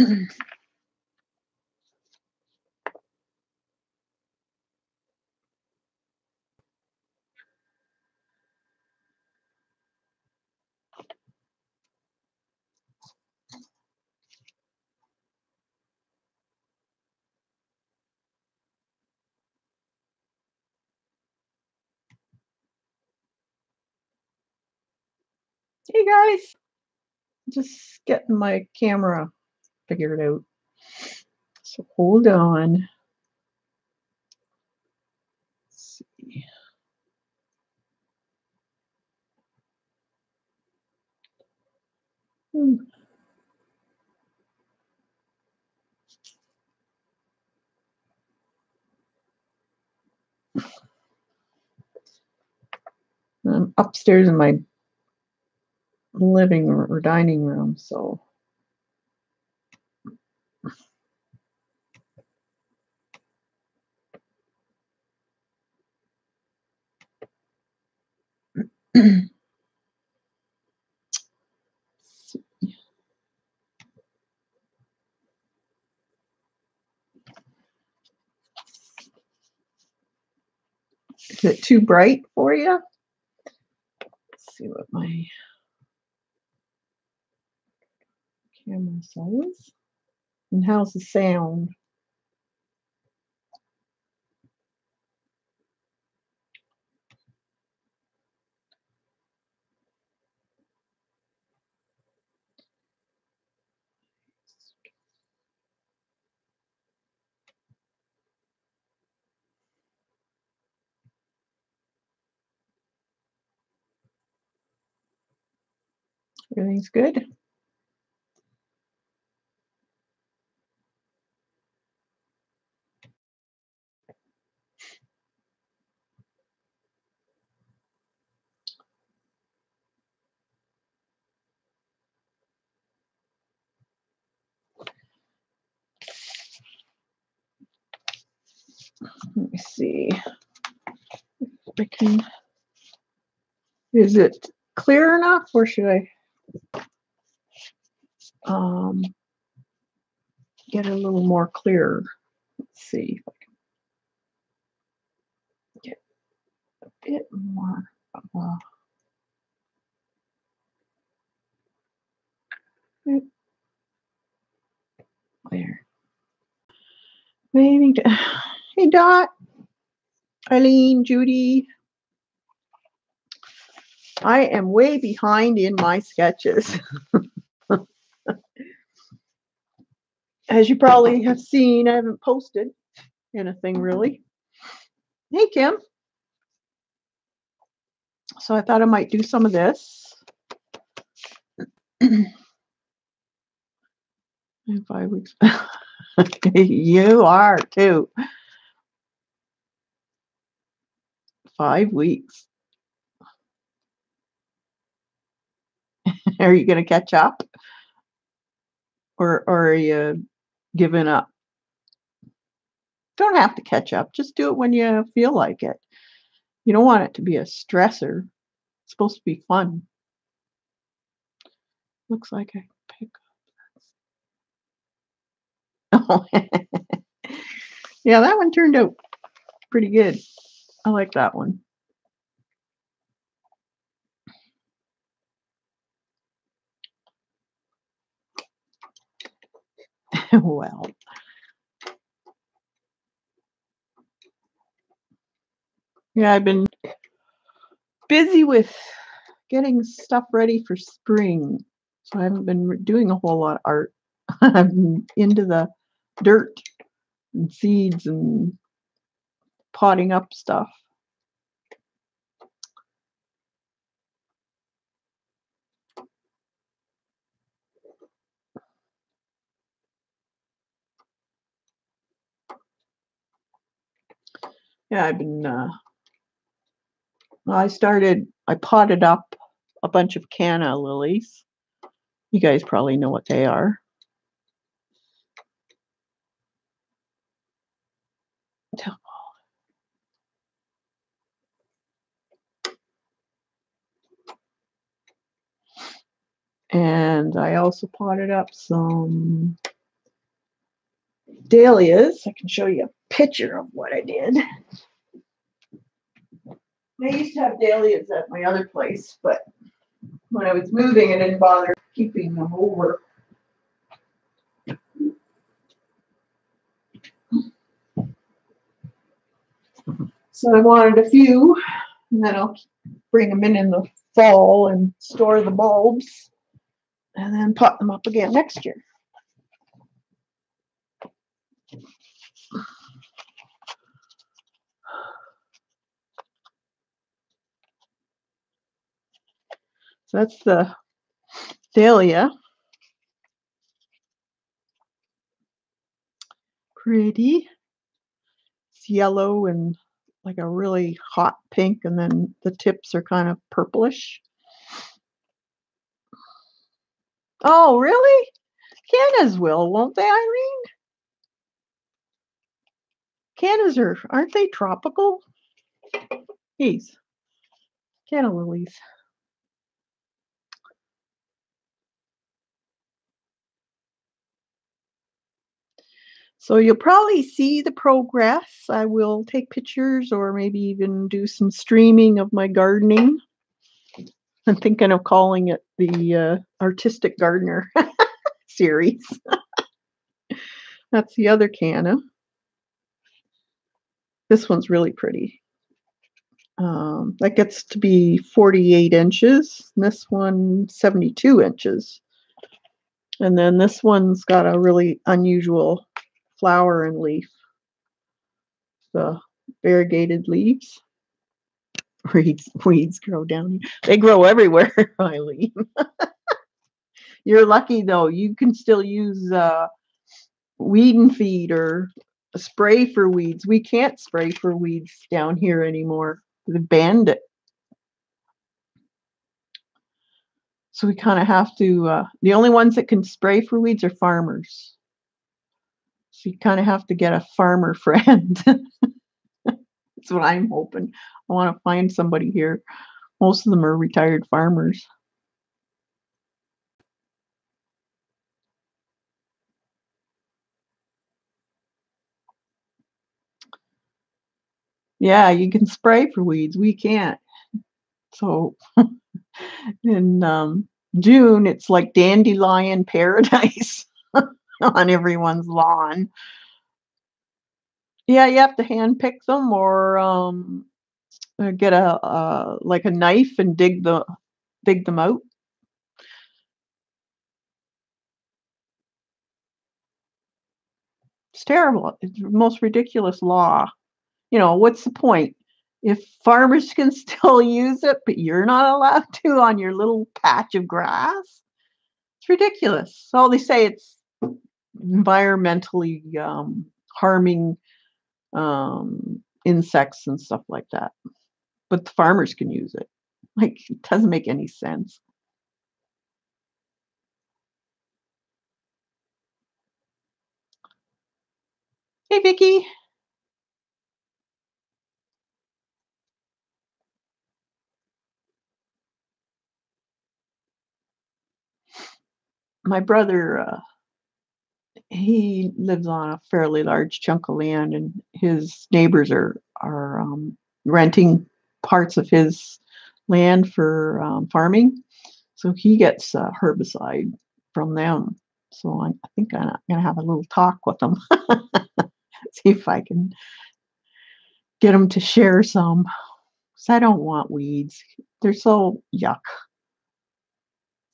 Hey guys, just getting my camera figured out. So hold on. Let's see. Hmm. I'm upstairs in my living or dining room, so is it too bright for you? Let's see what my camera says. And how's the sound? Everything's good? Let me see. I can. Is it clear enough, or should I get it a little more clear? Let's see if I can get a bit more of a. There. Maybe. Hey, Dot, Eileen, Judy. I am way behind in my sketches. As you probably have seen, I haven't posted anything really. Hey, Kim. So I thought I might do some of this. In 5 weeks. You are too. 5 weeks. Are you going to catch up? Or are you giving up? Don't have to catch up. Just do it when you feel like it. You don't want it to be a stressor. It's supposed to be fun. Looks like I pick up. Yeah, that one turned out pretty good. I like that one. Well. Yeah, I've been busy with getting stuff ready for spring. So I haven't been doing a whole lot of art. I'm into the dirt and seeds and potting up stuff. Yeah, I've been, I potted up a bunch of canna lilies. You guys probably know what they are. And I also potted up some dahlias. I can show you a picture of what I did. I used to have dahlias at my other place, but when I was moving, I didn't bother keeping them over. So I wanted a few, and then I'll bring them in the fall and store the bulbs, and then pot them up again next year. So that's the dahlia. Pretty. It's yellow and like a really hot pink, and then the tips are kind of purplish. Oh, really? Cannas will, won't they, Irene? Cannas aren't they tropical? These canna lilies. So you'll probably see the progress. I will take pictures or maybe even do some streaming of my gardening. I'm thinking of calling it the Artistic Gardener series. That's the other canna. This one's really pretty. That gets to be 48 inches. And this one, 72 inches. And then this one's got a really unusual flower and leaf. The variegated leaves. Weeds grow down here. They grow everywhere, Eileen. You're lucky, though. You can still use weed and feed or a spray for weeds. We can't spray for weeds down here anymore. They banned it. So we kind of have to, the only ones that can spray for weeds are farmers. So you kind of have to get a farmer friend. That's what I'm hoping. I want to find somebody here. Most of them are retired farmers. Yeah, you can spray for weeds. We can't. So in June, it's like dandelion paradise on everyone's lawn. Yeah, you have to hand pick them or get a like a knife and dig them out. It's terrible. It's the most ridiculous law. You know, what's the point? If farmers can still use it, but you're not allowed to on your little patch of grass, it's ridiculous. So they say it's environmentally harming insects and stuff like that. But the farmers can use it. Like, it doesn't make any sense. Hey, Vicky. My brother, he lives on a fairly large chunk of land, and his neighbors are renting parts of his land for farming. So he gets herbicide from them. So I think I'm gonna have a little talk with them, see if I can get them to share some. 'Cause I don't want weeds; they're so yuck,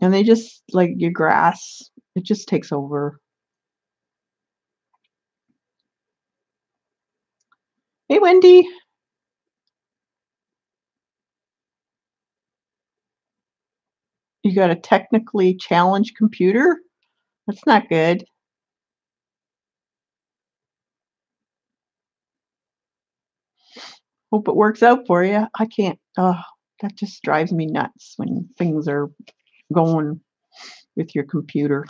and they just like your grass. It just takes over. Hey, Wendy. You got a technically challenged computer? That's not good. Hope it works out for you. I can't. Oh, that just drives me nuts when things are going with your computer.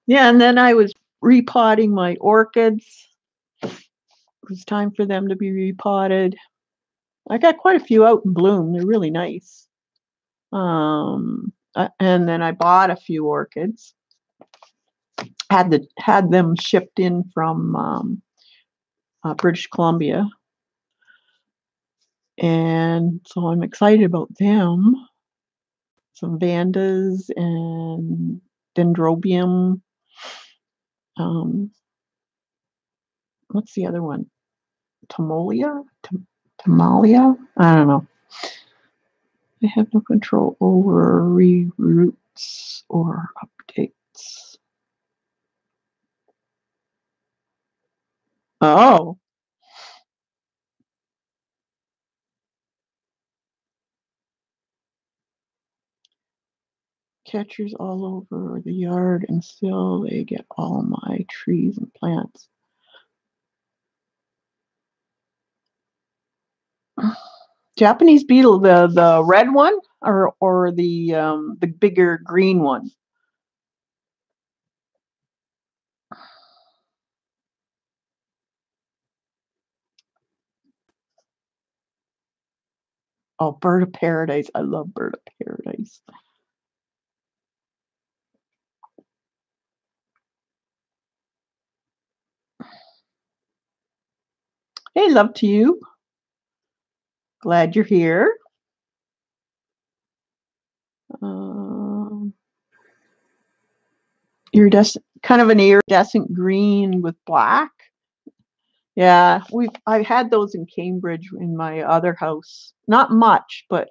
Yeah, and then I was repotting my orchids. It was time for them to be repotted. I got quite a few out in bloom. They're really nice. And then I bought a few orchids. had them shipped in from British Columbia, and so I'm excited about them. Some Vandas and Dendrobium. Um, what's the other one? Tomolia? Tomalia? I don't know. I have no control over reroutes or updates. Oh, catchers all over the yard, and still they get all my trees and plants. Japanese beetle, the red one, or the bigger green one? Oh, bird of paradise. I love bird of paradise. Hey, love to you. Glad you're here. Um, iridescent, kind of an iridescent green with black. Yeah, I had those in Cambridge in my other house. Not much, but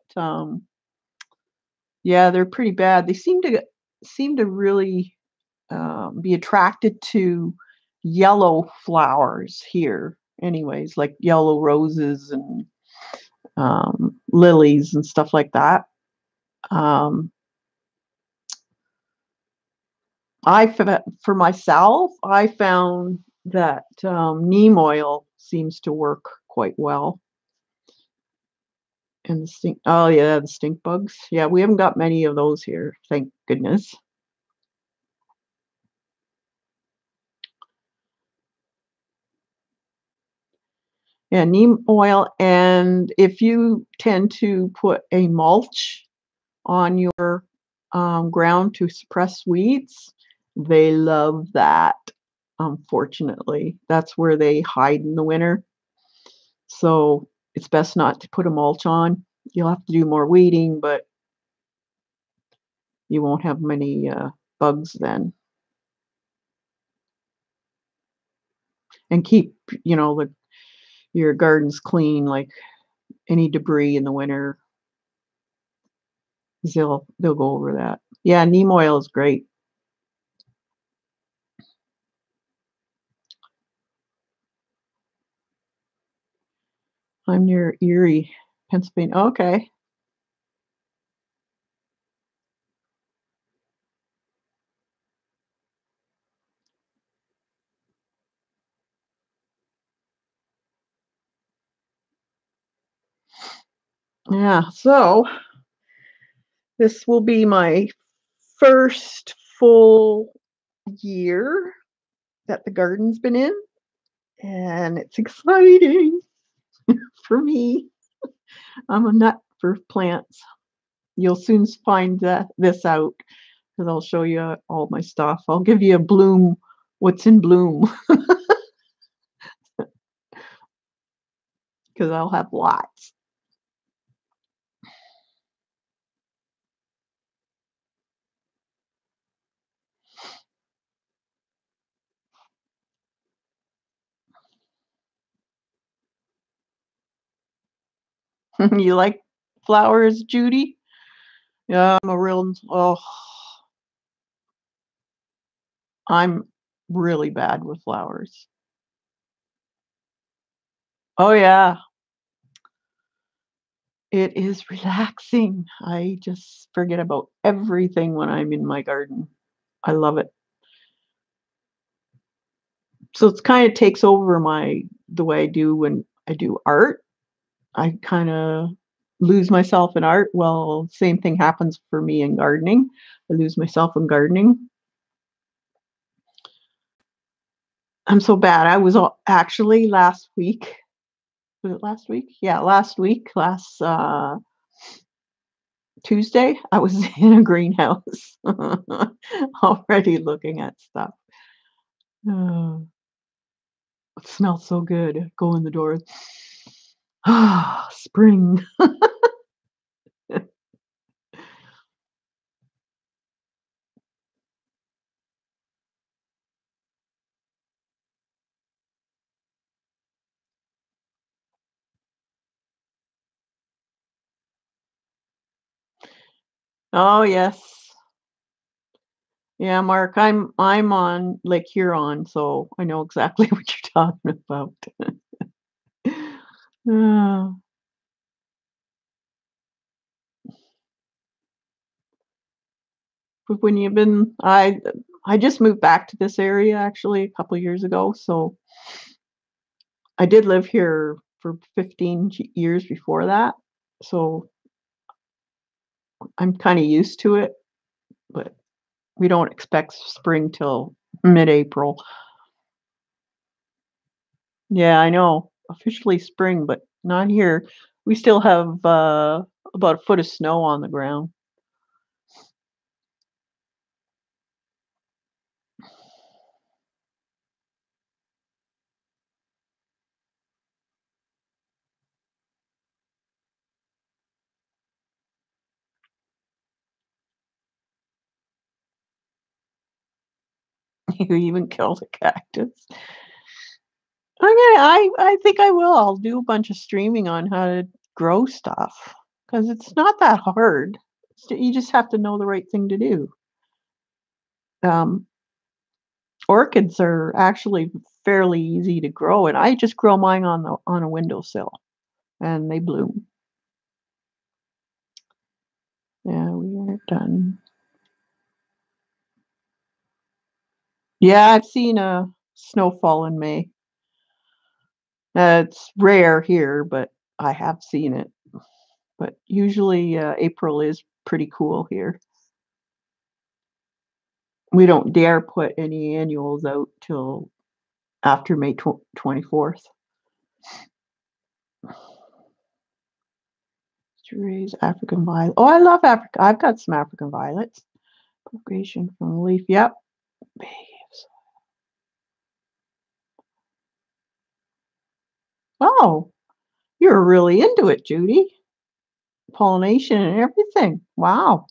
yeah, they're pretty bad. They seem to really be attracted to yellow flowers here. Anyways, like yellow roses and lilies and stuff like that. Um, for myself, I found that neem oil seems to work quite well. And the stink. Oh yeah, the stink bugs. Yeah, we haven't got many of those here, thank goodness. Yeah, neem oil, and if you tend to put a mulch on your ground to suppress weeds, they love that. Unfortunately, that's where they hide in the winter. So it's best not to put a mulch on. You'll have to do more weeding, but you won't have many bugs then. And keep, your gardens clean, like any debris in the winter, 'cause they'll go over that. Yeah, neem oil is great. I'm near Erie, Pennsylvania. Okay. Yeah, so this will be my first full year that the garden's been in, and it's exciting for me. I'm a nut for plants. You'll soon find this out because I'll show you all my stuff. I'll give you a bloom, what's in bloom, because I'll have lots. You like flowers, Judy? Yeah, I'm really bad with flowers. Oh yeah, it is relaxing. I just forget about everything when I'm in my garden. I love it. So it's kind of takes over the way I do when I do art. I kind of lose myself in art. Well, same thing happens for me in gardening. I lose myself in gardening. I'm so bad. I was actually last week. Was it last week? Yeah, last week, last Tuesday, I was in a greenhouse already looking at stuff. Oh, it smells so good. Go in the door. Ah, spring. Oh, yes. Yeah, Mark, I'm on Lake Huron, so I know exactly what you're talking about. Ah, but when you've been I just moved back to this area actually a couple years ago, so I did live here for 15 years before that. So I'm kind of used to it, but we don't expect spring till mid-April. Yeah, I know. Officially spring, but not here. We still have about a foot of snow on the ground. You even killed a cactus. I think I will. I'll do a bunch of streaming on how to grow stuff because it's not that hard. You just have to know the right thing to do. Um, Orchids are actually fairly easy to grow, and I just grow mine on a windowsill, and they bloom. Yeah, we are done. Yeah, I've seen a snowfall in May. It's rare here, but I have seen it. But usually April is pretty cool here. We don't dare put any annuals out till after May 24th. To raise African violet. Oh, I love Africa. I've got some African violets. Propagation from the leaf. Yep. Babes. Oh, you're really into it, Judy. Pollination and everything. Wow.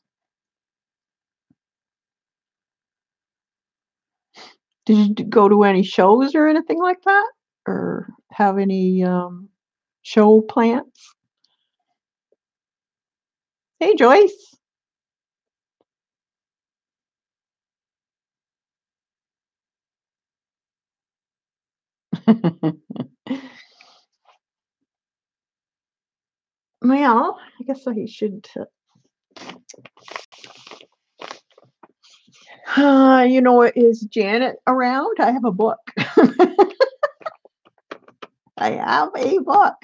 Did you go to any shows or anything like that? Or have any show plants? Hey, Joyce. Well, I guess I should. Is Janet around? I have a book. I have a book.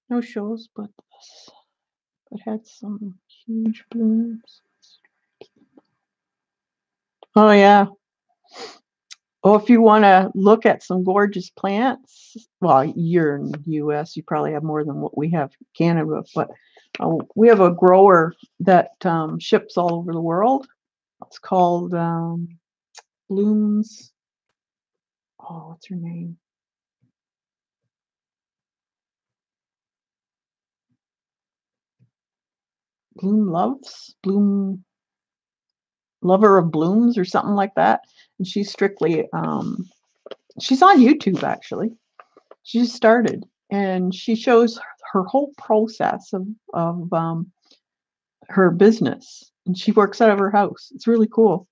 No shows, but this. It had some huge blooms. Oh, yeah. Oh, if you want to look at some gorgeous plants, well, you're in the US, you probably have more than what we have in Canada, but we have a grower that ships all over the world. It's called Blooms. Oh, what's her name? Bloom Lover of Blooms or something like that. And she's strictly she's on YouTube actually. She just started and she shows her whole process of her business. And she works out of her house. It's really cool.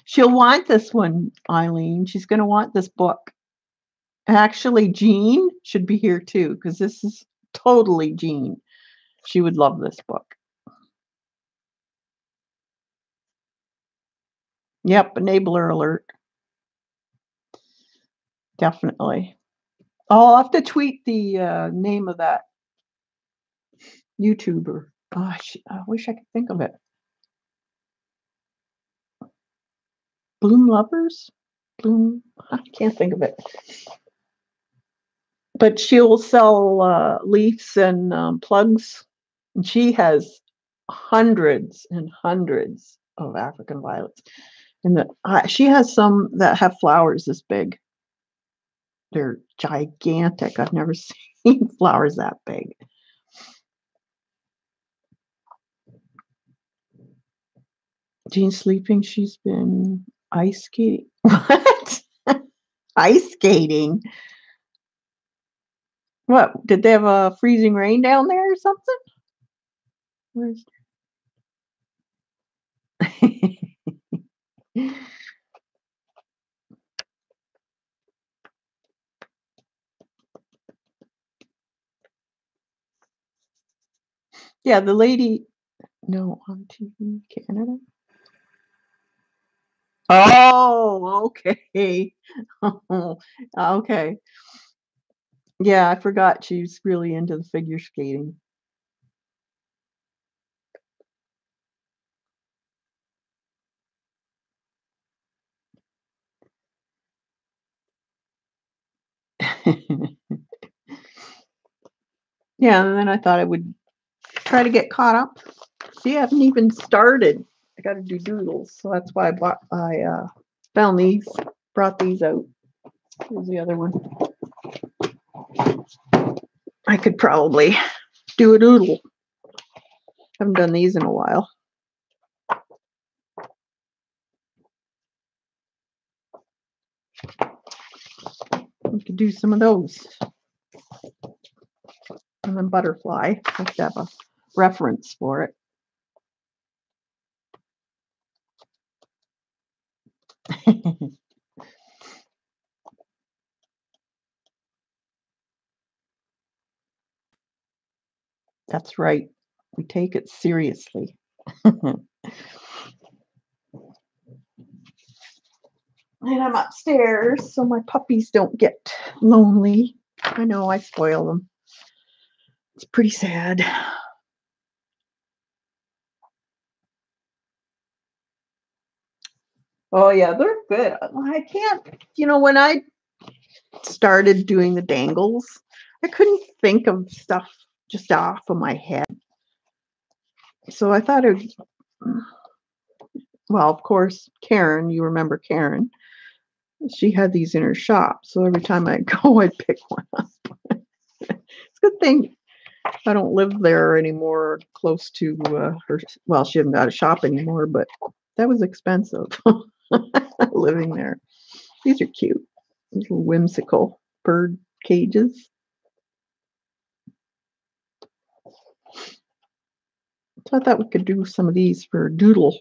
She'll want this one, Eileen. She's going to want this book. Actually, Jean should be here too because this is totally Jean. She would love this book. Yep, enabler alert. Definitely. I'll have to tweet the name of that YouTuber. Gosh, I wish I could think of it. Bloom Lovers? Bloom, I can't think of it. But she'll sell leaves and plugs. And she has hundreds and hundreds of African violets. And she has some that have flowers this big. They're gigantic. I've never seen flowers that big. Jean's sleeping. She's been ice skating. What? Ice skating? What? Did they have a freezing rain down there or something? Where's Yeah, the lady. No, on TV, Canada. Oh, okay. Oh, okay. Yeah, I forgot she's really into the figure skating. Yeah, and then I thought I would try to get caught up. See, I haven't even started. I got to do doodles, so that's why I found these, brought these out. Here's the other one. I could probably do a doodle. Haven't done these in a while. We could do some of those. And then butterfly. I have to have a reference for it. That's right. We take it seriously. And I'm upstairs so my puppies don't get lonely. I know I spoil them. It's pretty sad. Oh yeah, they're good. I can't, when I started doing the dangles, I couldn't think of stuff just off of my head. So I thought well, of course, Karen, you remember Karen. She had these in her shop. So every time I go, I'd pick one up. It's a good thing I don't live there anymore, close to her. Well, she hasn't got a shop anymore, but that was expensive living there. These are cute. These little whimsical bird cages. So I thought we could do some of these for doodle.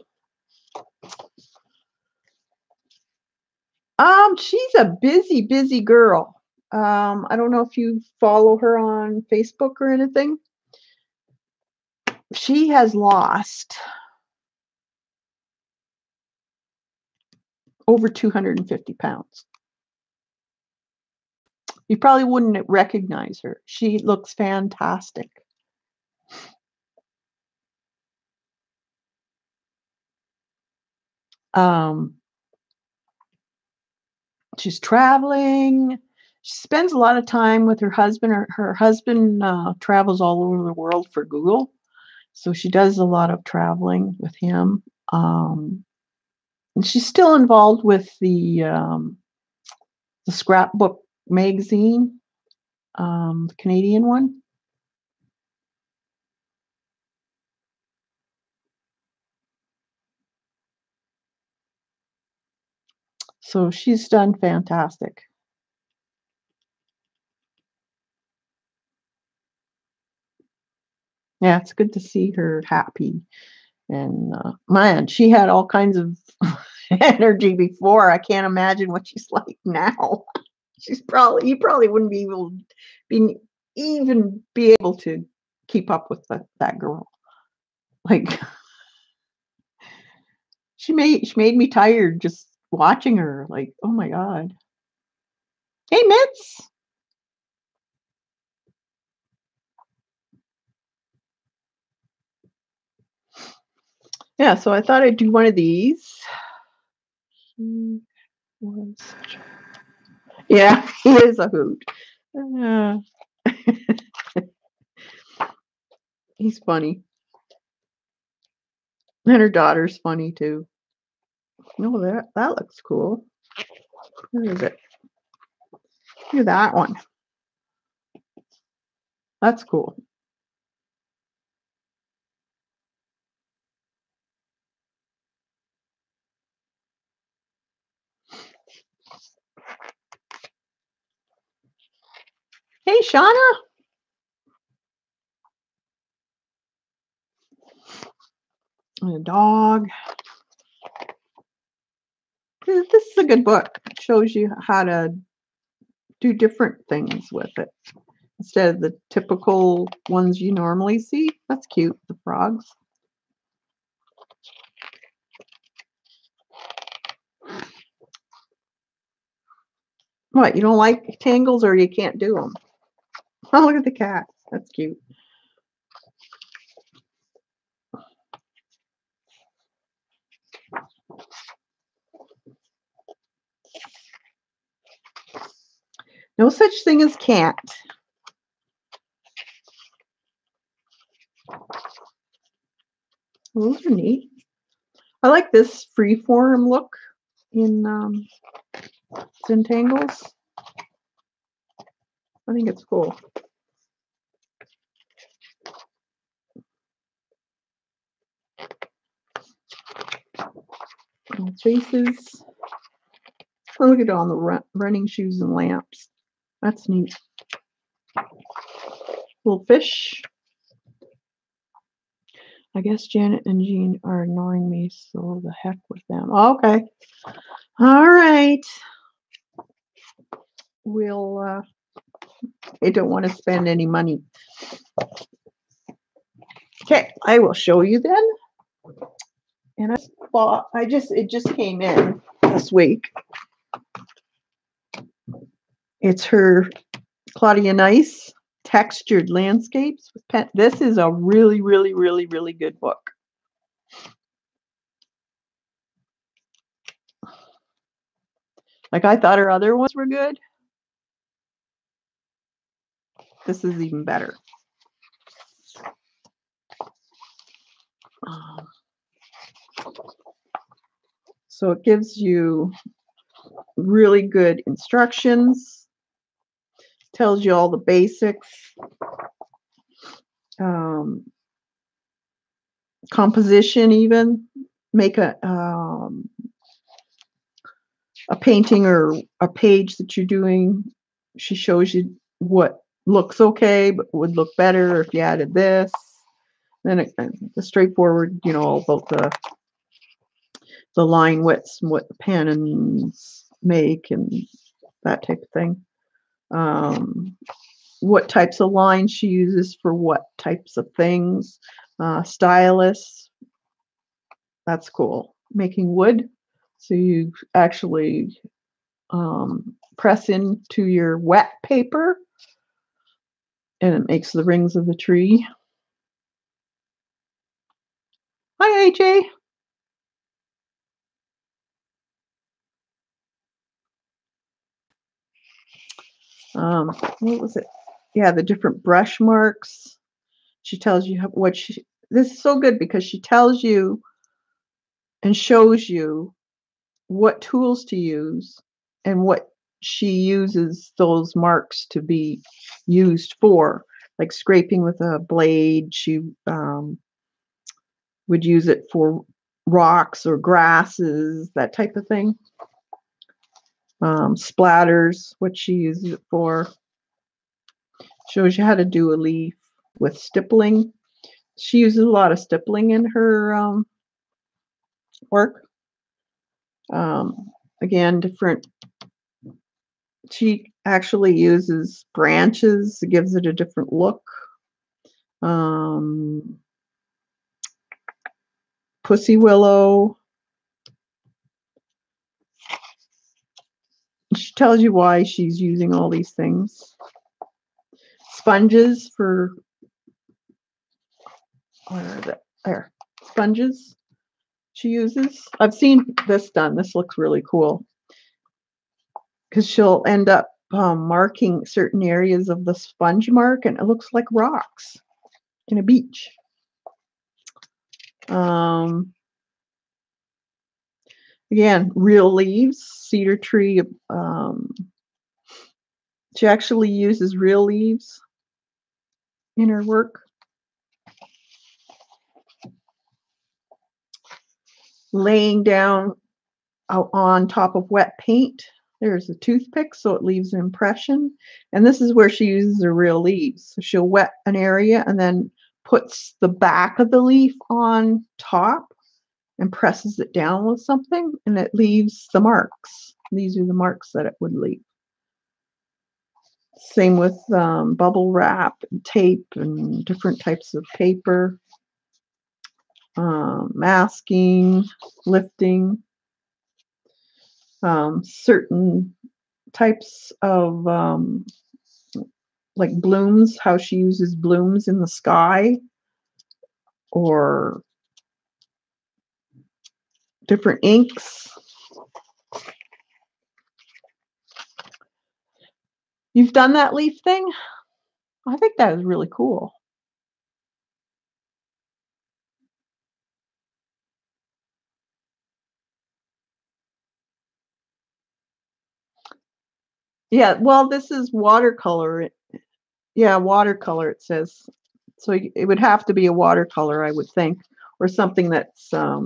She's a busy, busy girl. I don't know if you follow her on Facebook or anything. She has lost over 250 pounds. You probably wouldn't recognize her. She looks fantastic. Um, she's traveling. She spends a lot of time with her husband. Her husband travels all over the world for Google. So she does a lot of traveling with him. And she's still involved with the scrapbook magazine, the Canadian one. So she's done fantastic. Yeah, it's good to see her happy. And man, she had all kinds of energy before. I can't imagine what she's like now. You probably wouldn't be even be able to keep up with that girl. Like she made me tired just watching her. Like, oh my god. Hey, Mitz. Yeah, so I thought I'd do one of these. He was such yeah, he is a hoot. Uh, he's funny. And her daughter's funny too. Oh, that looks cool. Where is it? Look at that one. That's cool. Hey, Shauna. And a dog. This is a good book. It shows you how to do different things with it instead of the typical ones you normally see. That's cute, the frogs. What, you don't like tangles or you can't do them? Oh, look at the cat. That's cute. No such thing as can't. Those are neat. I like this freeform look in Zentangles. I think it's cool. Faces. Oh, look at it on the running shoes and lamps. That's neat. Little fish. I guess Janet and Jean are ignoring me, so the heck with them. Okay. All right. We'll, they don't want to spend any money. Okay, I will show you then. And it just came in this week. It's her Claudia Nice Textured Landscapes with pen. This is a really, really, really, really good book. Like I thought her other ones were good. This is even better. So it gives you really good instructions, tells you all the basics, composition even, make a painting or a page that you're doing. She shows you what looks okay but would look better if you added this. Then the straightforward, all about the line widths and what the pens make and that type of thing. What types of lines she uses for what types of things. Stylus. That's cool. Making wood. So you actually press into your wet paper and it makes the rings of the tree. Hi, AJ. What was it? Yeah, the different brush marks. She tells you this is so good because she tells you and shows you what tools to use and what she uses those marks to be used for. Like scraping with a blade, she would use it for rocks or grasses, that type of thing. Splatters, what she uses it for. Shows you how to do a leaf with stippling. She uses a lot of stippling in her work. Again, different. She actually uses branches. It gives it a different look. Pussy willow. She tells you why she's using all these things. Sponges for, where is it? There. Sponges. she uses. I've seen this done. This looks really cool because she'll end up marking certain areas of the sponge mark, and it looks like rocks in a beach. Again, real leaves, cedar tree. She actually uses real leaves in her work. Laying down on top of wet paint. There's a toothpick, so it leaves an impression. And this is where she uses her real leaves. So she'll wet an area and then puts the back of the leaf on top and presses it down with something, and it leaves the marks. These are the marks that it would leave. Same with bubble wrap and tape and different types of paper. Masking, lifting. Certain types of like blooms, how she uses blooms in the sky, or different inks. You've done that leaf thing? I think that is really cool. Yeah, well, this is watercolor. Yeah, watercolor, it says. So it would have to be a watercolor, I would think, or something that's I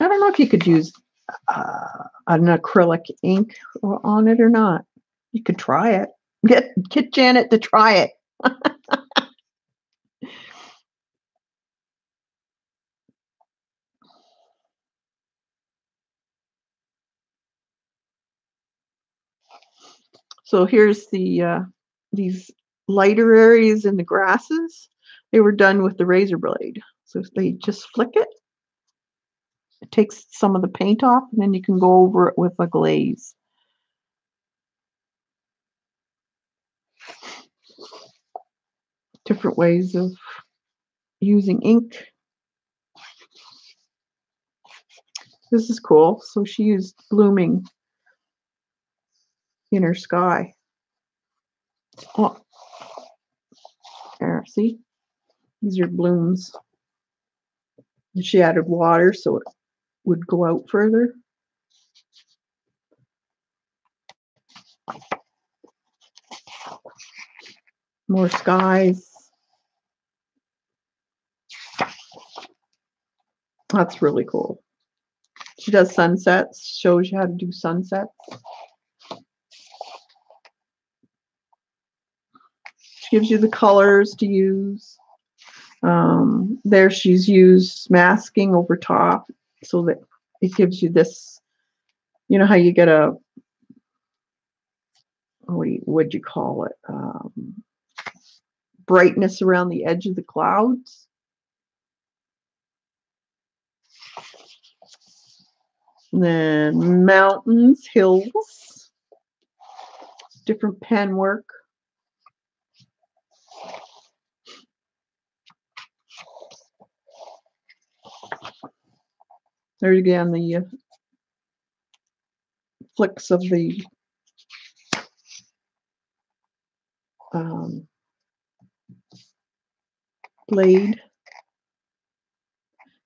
don't know if you could use an acrylic ink on it or not. You could try it. Get Janet to try it. So here's the these lighter areas in the grasses. They were done with the razor blade. So if they just flick it, it takes some of the paint off, and then you can go over it with a glaze. Different ways of using ink. This is cool. So she used blooming in her sky. Oh, there, see? These are blooms. And she added water so it would go out further. More skies. That's really cool. She does sunsets, shows you how to do sunsets. She gives you the colors to use. There she's used masking over top so that it gives you this, you know how you get a, what'd you call it? Brightness around the edge of the clouds. And then mountains, hills, different pen work. There again, the flicks of the blade.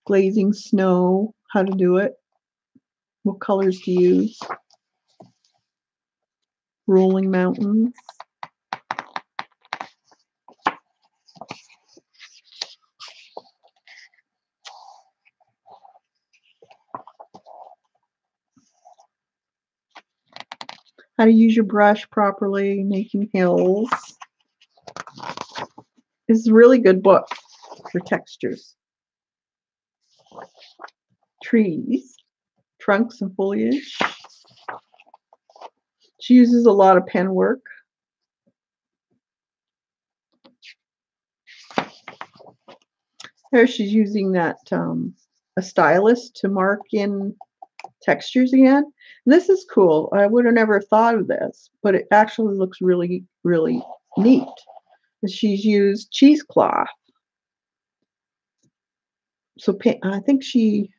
Glazing snow, how to do it, what colors to use. Rolling mountains. How to use your brush properly, making hills. This is a really good book for textures. Trees, trunks and foliage. She uses a lot of pen work. There she's using that a stylus to mark in textures again. And this is cool. I would have never thought of this, but it actually looks really, really neat. She's used cheesecloth So I think she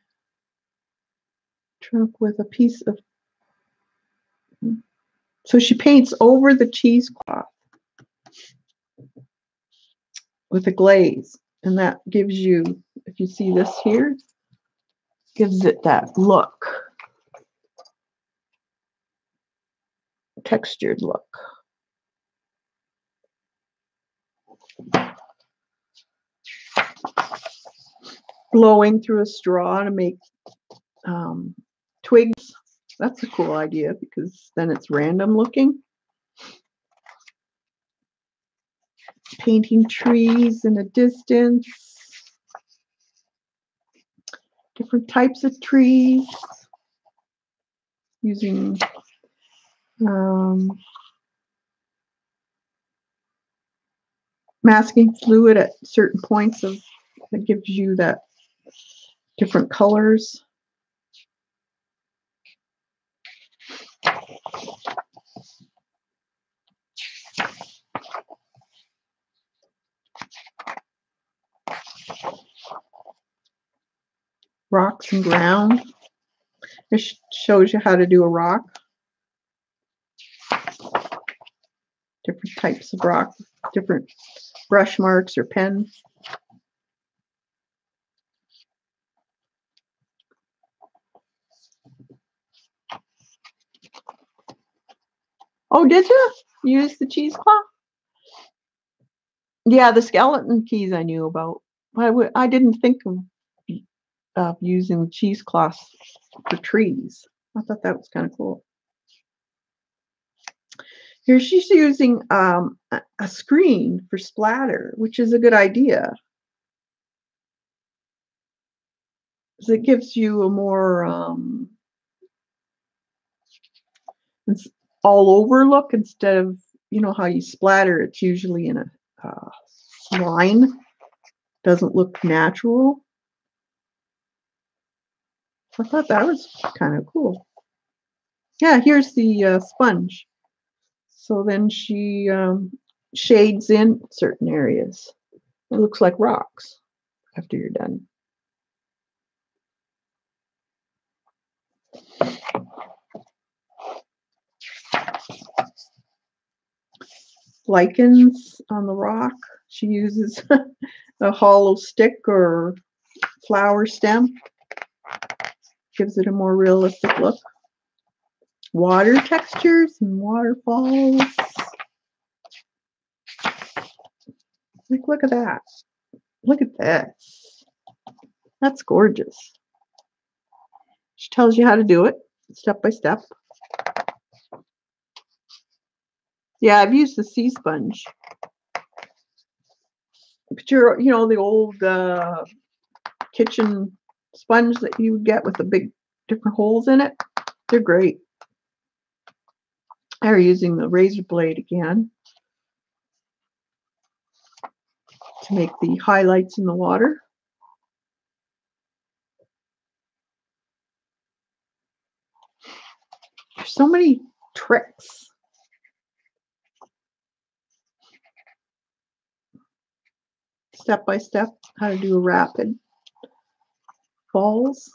trunk with a piece of. So she paints over the cheesecloth with a glaze, and that gives you, if you see this here, gives it that look, textured look. Blowing through a straw to make twigs. That's a cool idea because then it's random looking. Painting trees in a distance. Different types of trees. Using masking fluid at certain points of that gives you that different colors. Rocks and ground. This shows you how to do a rock. Different types of rock, different brush marks or pens. Oh, did you use the cheesecloth? Yeah, the skeleton keys I knew about. I didn't think of using cheesecloth for trees. I thought that was kind of cool. Here she's using a screen for splatter, which is a good idea. Because it gives you a more all over look instead of, you know, how you splatter, it's usually in a line. Doesn't look natural. I thought that was kind of cool. Yeah, here's the sponge. So then she shades in certain areas. It looks like rocks after you're done. Lichens on the rock. She uses a hollow stick or flower stem. Gives it a more realistic look. Water textures and waterfalls. Like, look at that. Look at this. That's gorgeous. She tells you how to do it step by step. Yeah, I've used the sea sponge. But you know, the old kitchen sponge that you would get with the big different holes in it. They're great. They're using the razor blade again to make the highlights in the water. There's so many tricks. Step by step, how to do a rapid falls.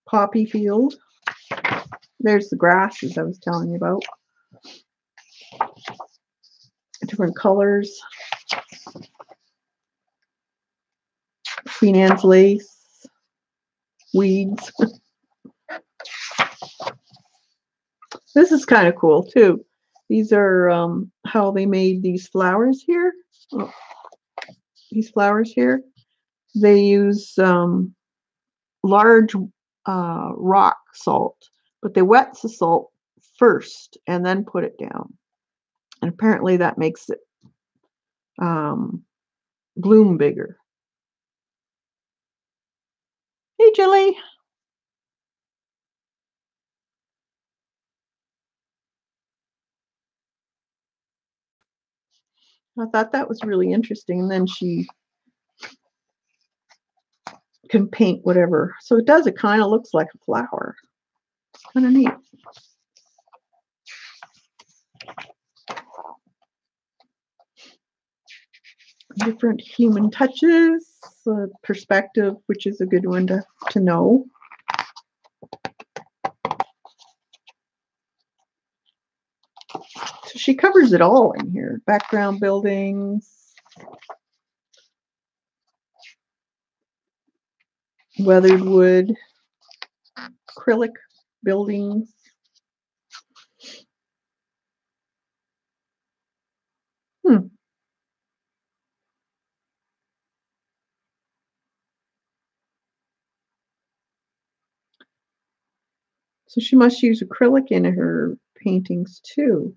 Poppy field. There's the grasses I was telling you about. Different colors. Queen Anne's lace. Weeds. This is kind of cool too. These are how they made these flowers here. Oh, these flowers here. They use large rock salt, but they wet the salt first and then put it down. And apparently that makes it bloom bigger. Hey, Julie. I thought that was really interesting. And then she can paint whatever. So it does. It kind of looks like a flower. It's kind of neat. different human touches, perspective, which is a good one to know. So she covers it all in here. Background buildings, weathered wood, acrylic buildings. So she must use acrylic in her paintings too.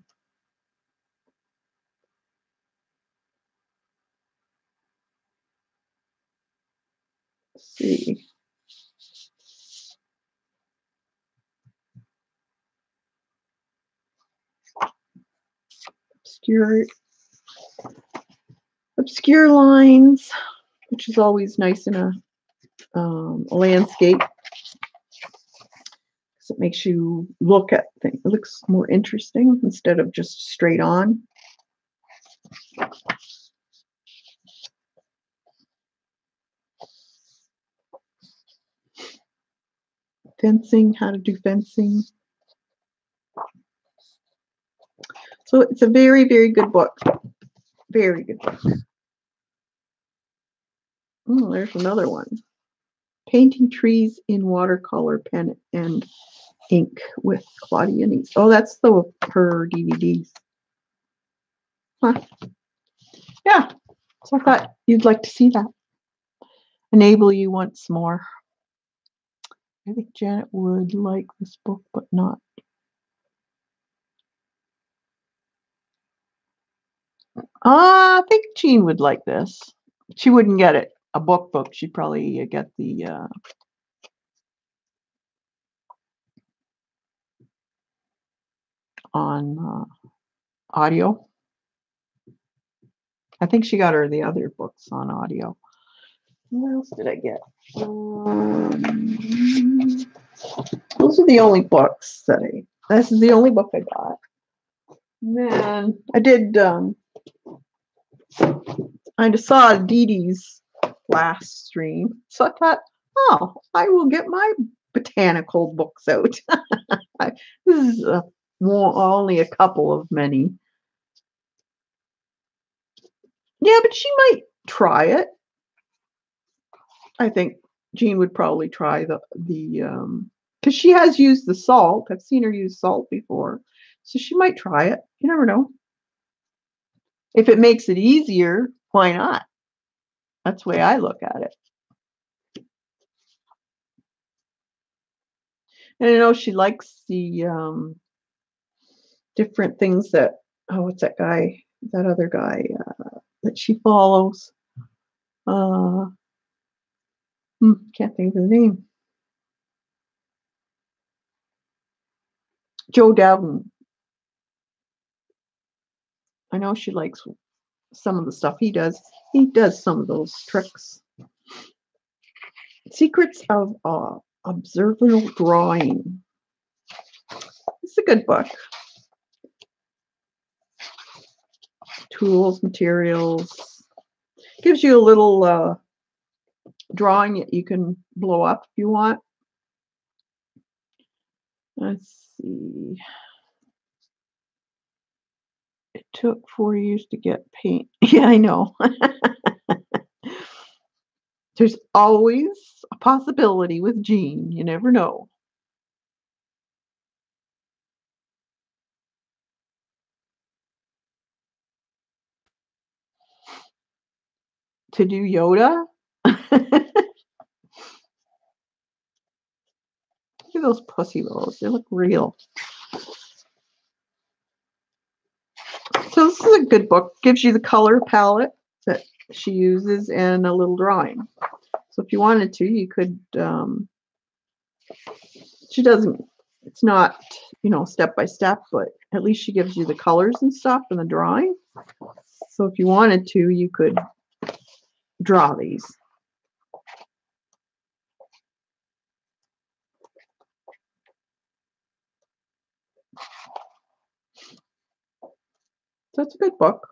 Let's see. Obscure lines, which is always nice in a landscape. So it makes you look at things. It looks more interesting instead of just straight on. Fencing, how to do fencing. So it's a very, very good book. Very good book. There's another one. Painting trees in watercolor pen and ink with Claudia Nice. Oh, that's her DVDs. Huh. Yeah. So I thought you'd like to see that. Enable you once more. I think Janet would like this book, but not. I think Jean would like this. She wouldn't get it a book. She'd probably get the on audio. I think she got her the other books on audio. What else did I get? Those are the only books this is the only book I got. Man, I did, I just saw Dee Dee's last stream, so I thought, oh, I will get my botanical books out. This is only a couple of many. Yeah, but she might try it. I think Jean would probably try the because she has used the salt. I've seen her use salt before, so she might try it. You never know. If it makes it easier, why not? That's the way I look at it. And I know she likes the different things that, what's that guy, that other guy that she follows? Can't think of his name. Joe Dowden. I know she likes some of the stuff he does. He does some of those tricks. Secrets of Observable Drawing. It's a good book. Tools, materials. Gives you a little drawing that you can blow up if you want. Let's see. It took 4 years to get paint. Yeah, I know. There's always a possibility with Jean. You never know. To do Yoda? Look at those pussy willows. They look real. So this is a good book. Gives you the color palette that she uses and a little drawing. So if you wanted to, you could, she doesn't, it's not, step by step, but at least she gives you the colors and stuff and the drawing. So if you wanted to, you could draw these. So it's a good book.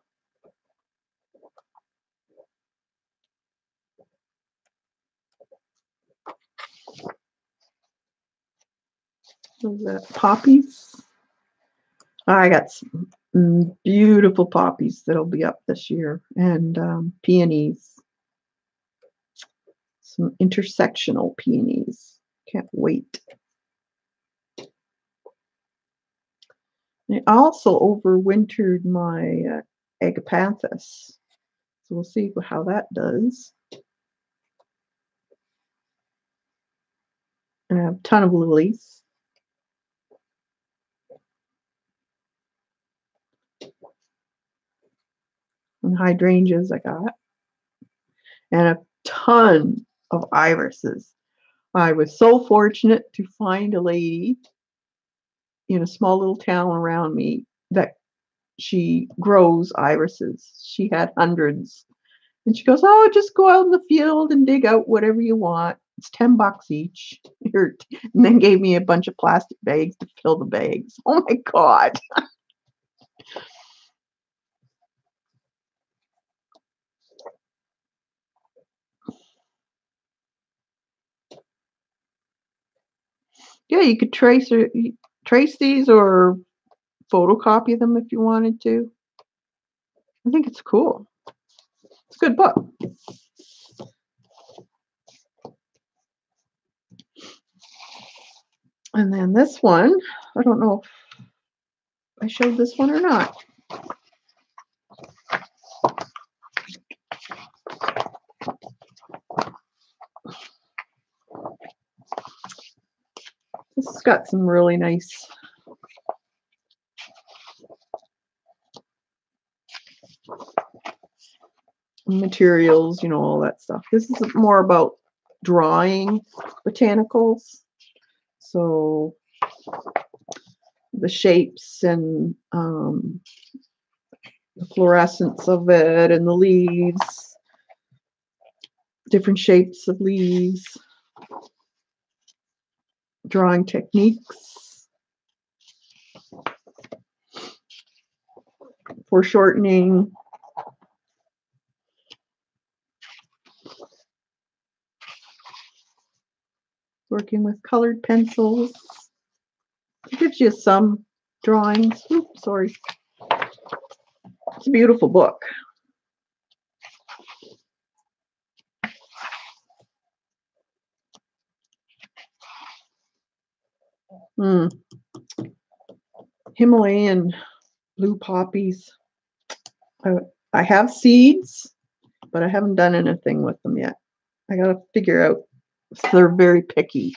What is that? Poppies. I got some beautiful poppies that'll be up this year, and peonies. Some intersectional peonies. Can't wait. I also overwintered my agapanthus. So we'll see how that does. And I have a ton of lilies. And hydrangeas I got. And a ton of irises. I was so fortunate to find a lady in a small little town around me that she grows irises. She had hundreds. And she goes, oh, just go out in the field and dig out whatever you want. It's $10 each. And then gave me a bunch of plastic bags to fill the bags. Oh my God. Yeah, you could trace these or photocopy them if you wanted to. I think it's cool. It's a good book. And then this one, I don't know if I showed this one or not. This has got some really nice materials, you know, all that stuff. This is more about drawing botanicals. So the shapes and the fluorescence of it and the leaves, different shapes of leaves, drawing techniques, foreshortening, working with colored pencils. It gives you some drawings. Oops, sorry. It's a beautiful book. Himalayan blue poppies. I have seeds, but I haven't done anything with them yet. I got to figure out. They're very picky.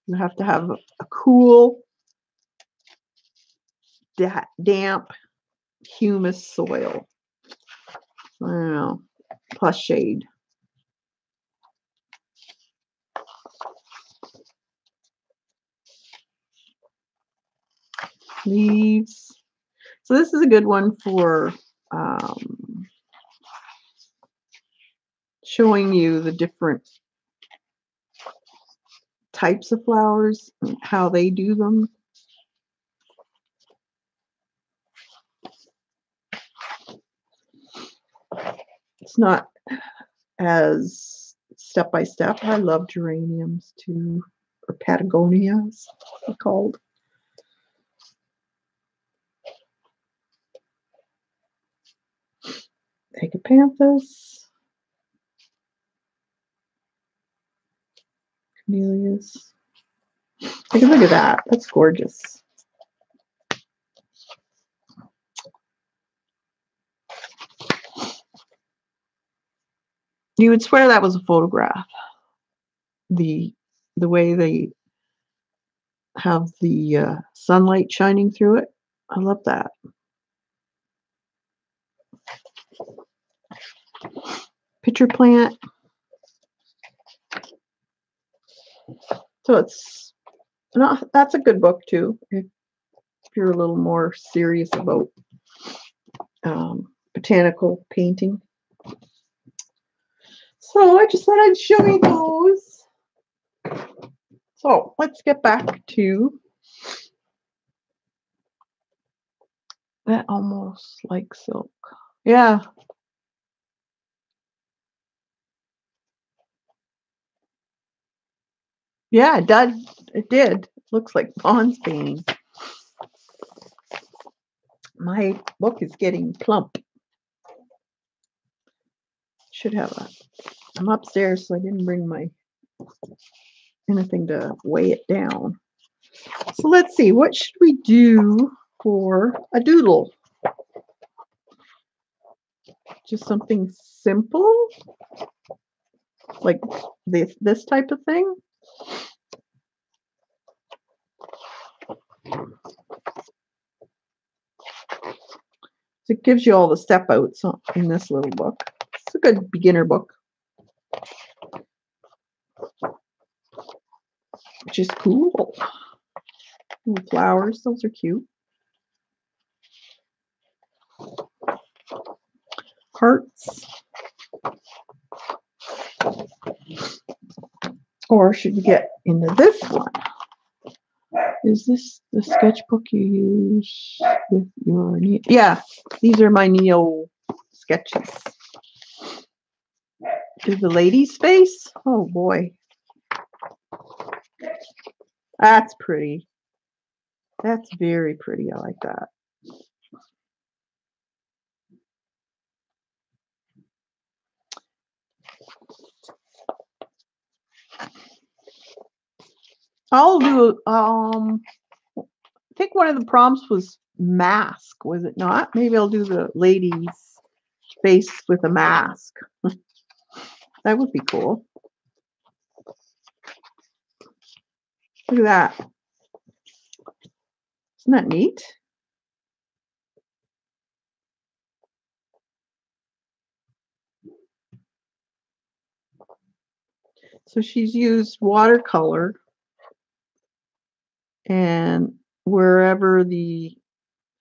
You have to have a cool, damp, humus soil. I don't know. Plus shade. Leaves. So this is a good one for showing you the different types of flowers and how they do them. It's not as step by step. I love geraniums too, or Patagonias, they're called. Agapanthus, camellias. Take a look at that. That's gorgeous. You would swear that was a photograph. The way they have the sunlight shining through it. I love that. Pitcher plant. So it's not, that's a good book too if you're a little more serious about botanical painting. So I just thought I'd show you those. So let's get back to that. Almost like silk. Yeah. Yeah, it did. It did. Looks like Fawn's painting. My book is getting plump. Should have a. I'm upstairs, so I didn't bring my anything to weigh it down. So let's see, what should we do for a doodle? Just something simple, like this type of thing. It gives you all the step outs in this little book. It's a good beginner book, which is cool. Little flowers, those are cute. Hearts. Or should we get into this one? Is this the sketchbook you use with your Neo? Yeah, these are my Neo sketches. Do the lady's face? Oh boy. That's pretty. That's very pretty. I like that. I'll do I think one of the prompts was mask, was it not? Maybe I'll do the lady's face with a mask. That would be cool. Look at that. Isn't that neat? So she's used watercolor, and wherever the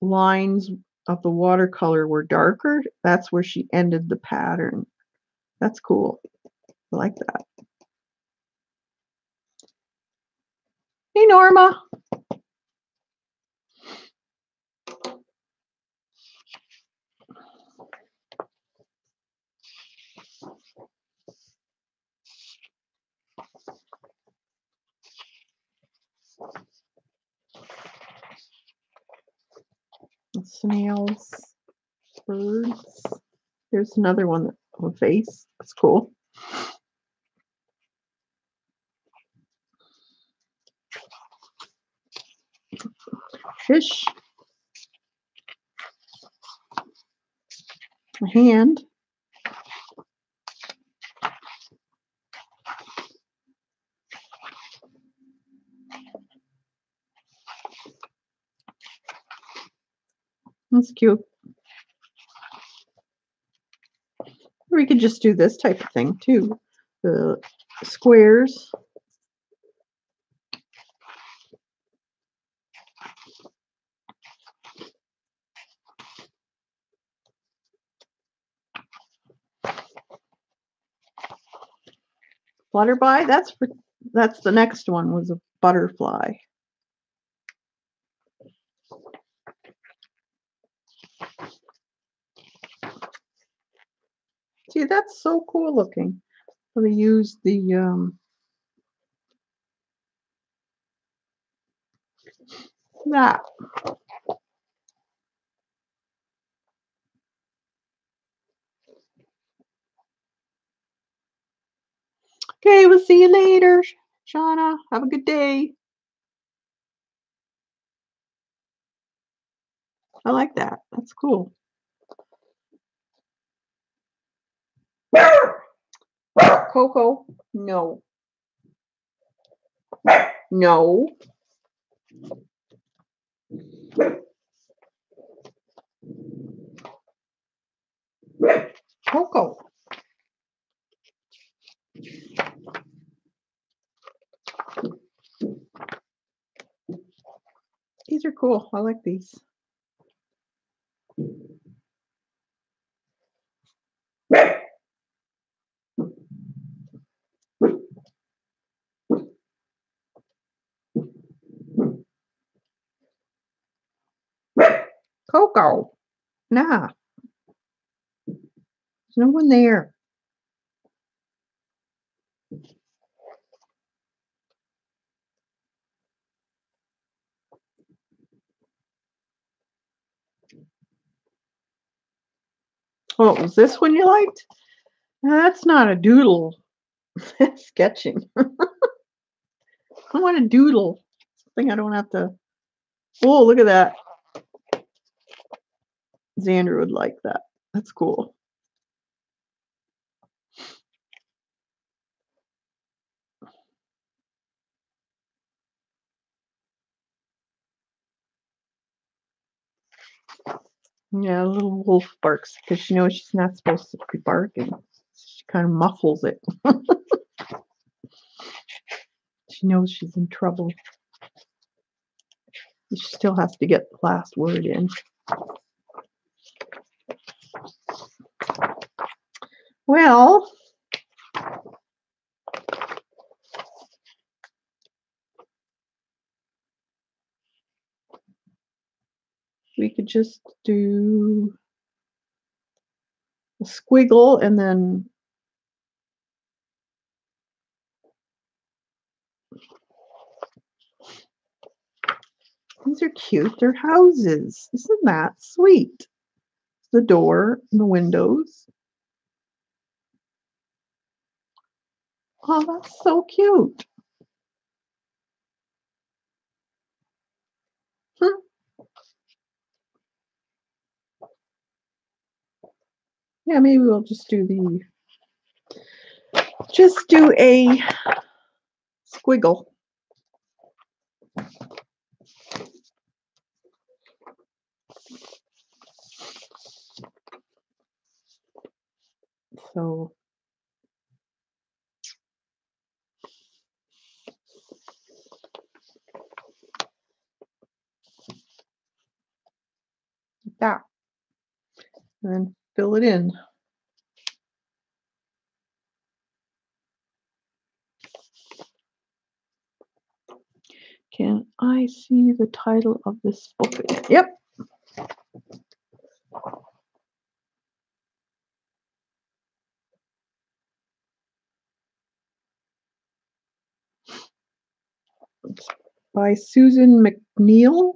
lines of the watercolor were darker, that's where she ended the pattern. That's cool. I like that. Hey, Norma. Snails, birds. Here's another one with a face. That's cool. Fish. A hand. That's cute. Or we could just do this type of thing too. The squares. Flutterby. That's the next one, was a butterfly. See, that's so cool looking. So they use the that. Okay, we'll see you later, Shauna. Have a good day. I like that. That's cool. Coco, no. No. Coco. These are cool. I like these. Coco. Nah. There's no one there. What was this one you liked? That's not a doodle. That's sketching. I want a doodle. Something I don't have to. Oh, look at that. Xander would like that. That's cool. Yeah, a little wolf barks because she knows she's not supposed to be barking. She kind of muffles it. She knows she's in trouble. She still has to get the last word in. Well, we could just do a squiggle and then these are cute. They're houses. Isn't that sweet? The door and the windows. Oh, that's so cute. Yeah, maybe we'll just do a squiggle. So like that. And then fill it in. Can I see the title of this book again? Yep. It's by Susan McNeil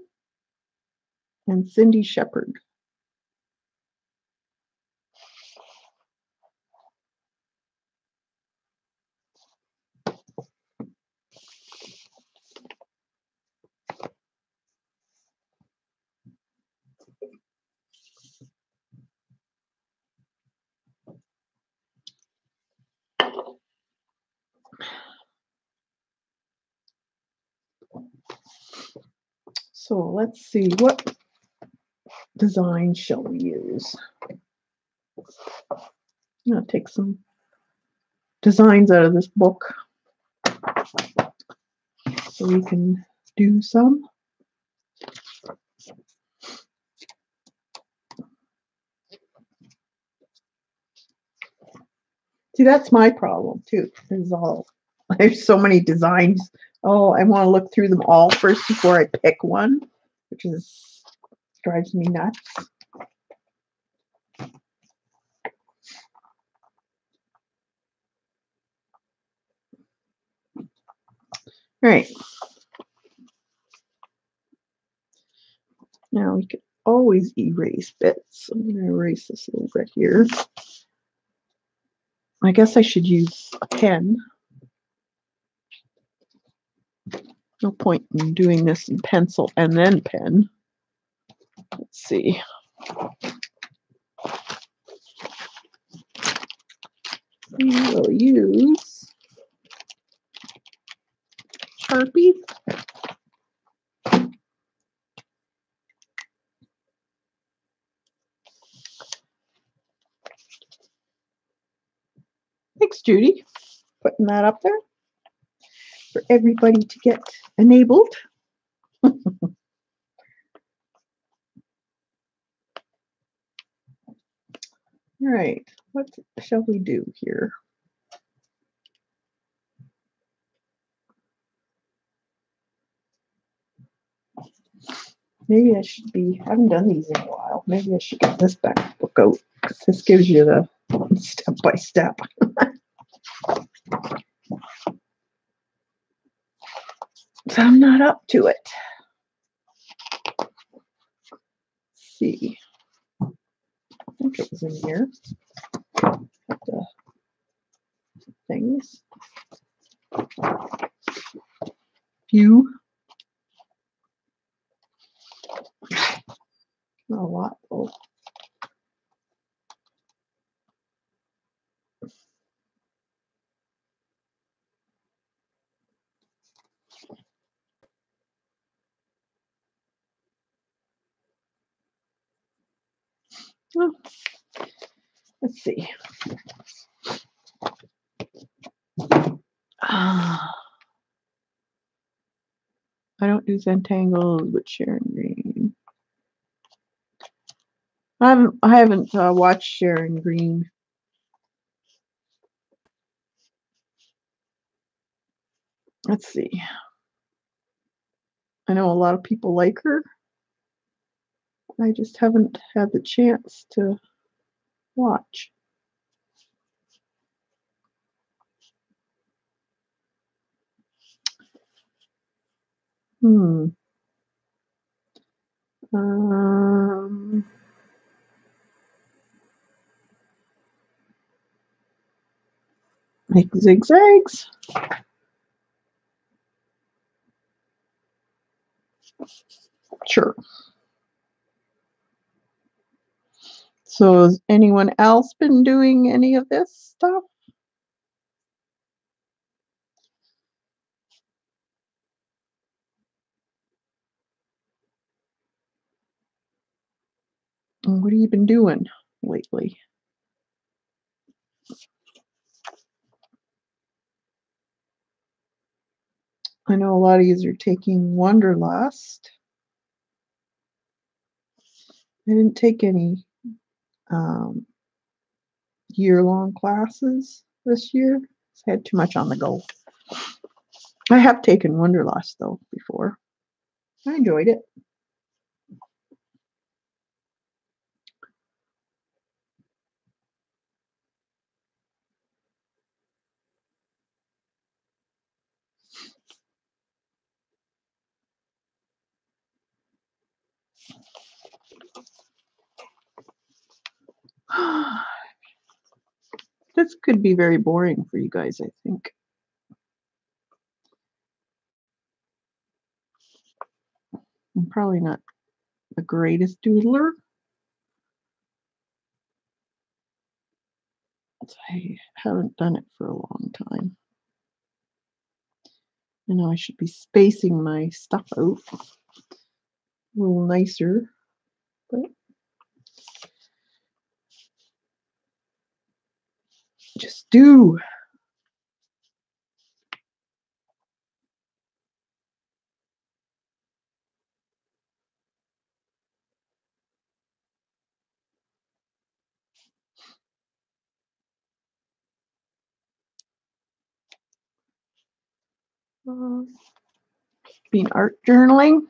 and Cindy Shepard. So let's see, what design shall we use? I'm going to take some designs out of this book so we can do some. See, that's my problem too. There's so many designs. Oh, I want to look through them all first before I pick one, which drives me nuts. All right. Now we could always erase bits. I'm going to erase this a little bit here. I guess I should use a pen. No point in doing this in pencil and then pen. Let's see. We will use Sharpie. Thanks, Judy. Putting that up there for everybody to get enabled. All right, what shall we do here? Maybe I haven't done these in a while. Maybe I should get this back book out because this gives you the step by step. So I'm not up to it. Let's see. think it was in here. The things. Few. Not a lot though. Well, let's see. I don't do Zentangle with Sharon Green. I haven't watched Sharon Green. Let's see. I know a lot of people like her. I just haven't had the chance to watch. Make zigzags. Sure. So has anyone else been doing any of this stuff? And what have you been doing lately? I know a lot of you are taking Wonderlust. I didn't take any year-long classes this year. I had too much on the go. I have taken Wonderlust though before. I enjoyed it. This could be very boring for you guys, I think. I'm probably not the greatest doodler. I haven't done it for a long time. I know I should be spacing my stuff out a little nicer, but just do. Been art journaling.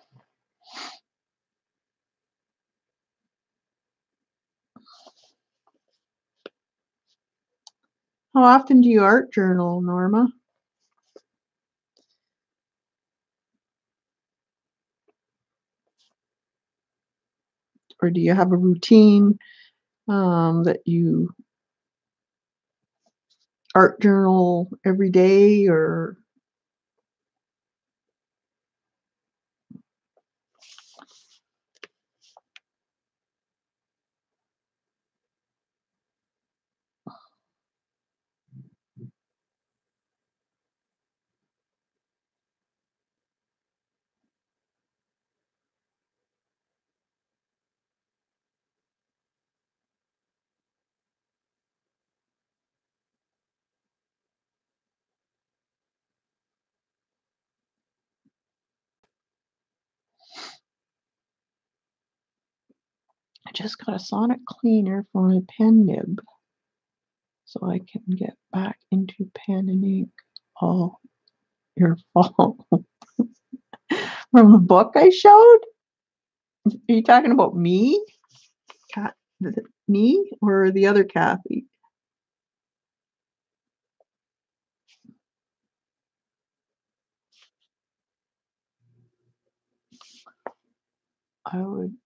How often do you art journal, Norma? Or do you have a routine that you art journal every day, or I just got a sonic cleaner for my pen nib so I can get back into pen and ink all your fault. From the book I showed? Are you talking about me? Me or the other Kathy? I would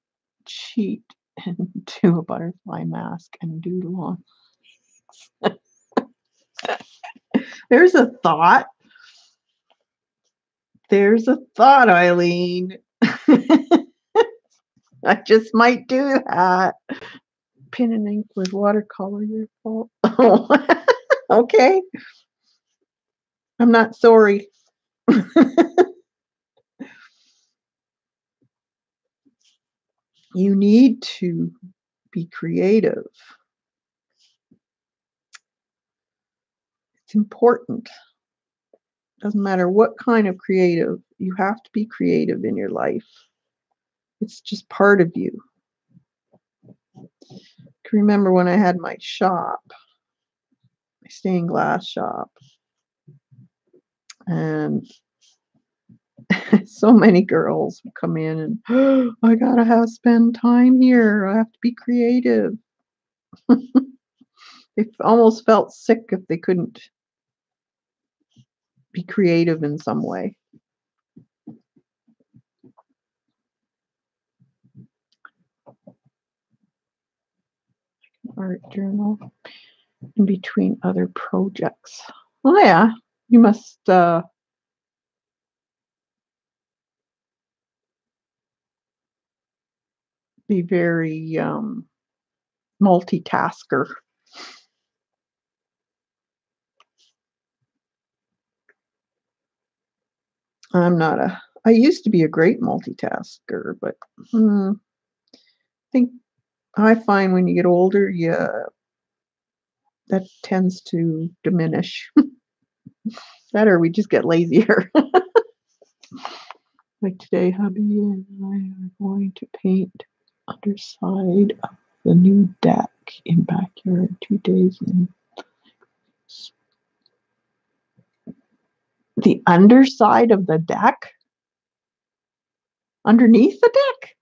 cheat and do a butterfly mask and doodle on. There's a thought. There's a thought, Eileen. I just might do that. Pen and ink with watercolor, your fault. Oh, okay. I'm not sorry. You need to be creative. It's important. Doesn't matter what kind of creative, you have to be creative in your life. It's just part of you. I can remember when I had my shop, my stained glass shop, and so many girls would come in and, oh, I gotta spend time here. I have to be creative. They almost felt sick if they couldn't be creative in some way. Art journal in between other projects. Oh yeah, you must be very multitasker. I'm not a. I used to be a great multitasker, but I think I find when you get older, that tends to diminish. That or we just get lazier. Like today, hubby and I are going to paint underside of the new deck in backyard 2 days. The underside of the deck? Underneath the deck?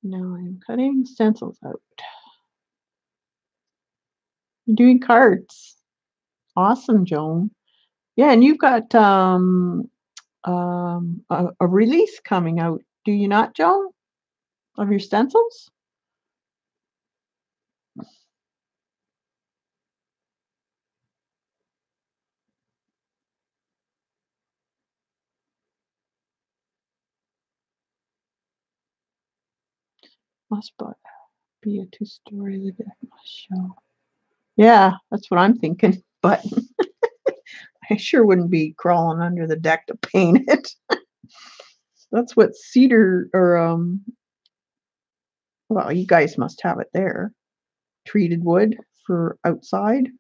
Now I'm cutting stencils out. You're doing cards. Awesome, Joan. Yeah, and you've got a release coming out, do you not, Joan? Of your stencils? Must be a two-story. The deck must show. Yeah, that's what I'm thinking. But I sure wouldn't be crawling under the deck to paint it. That's what cedar or well, you guys must have it there. Treated wood for outside.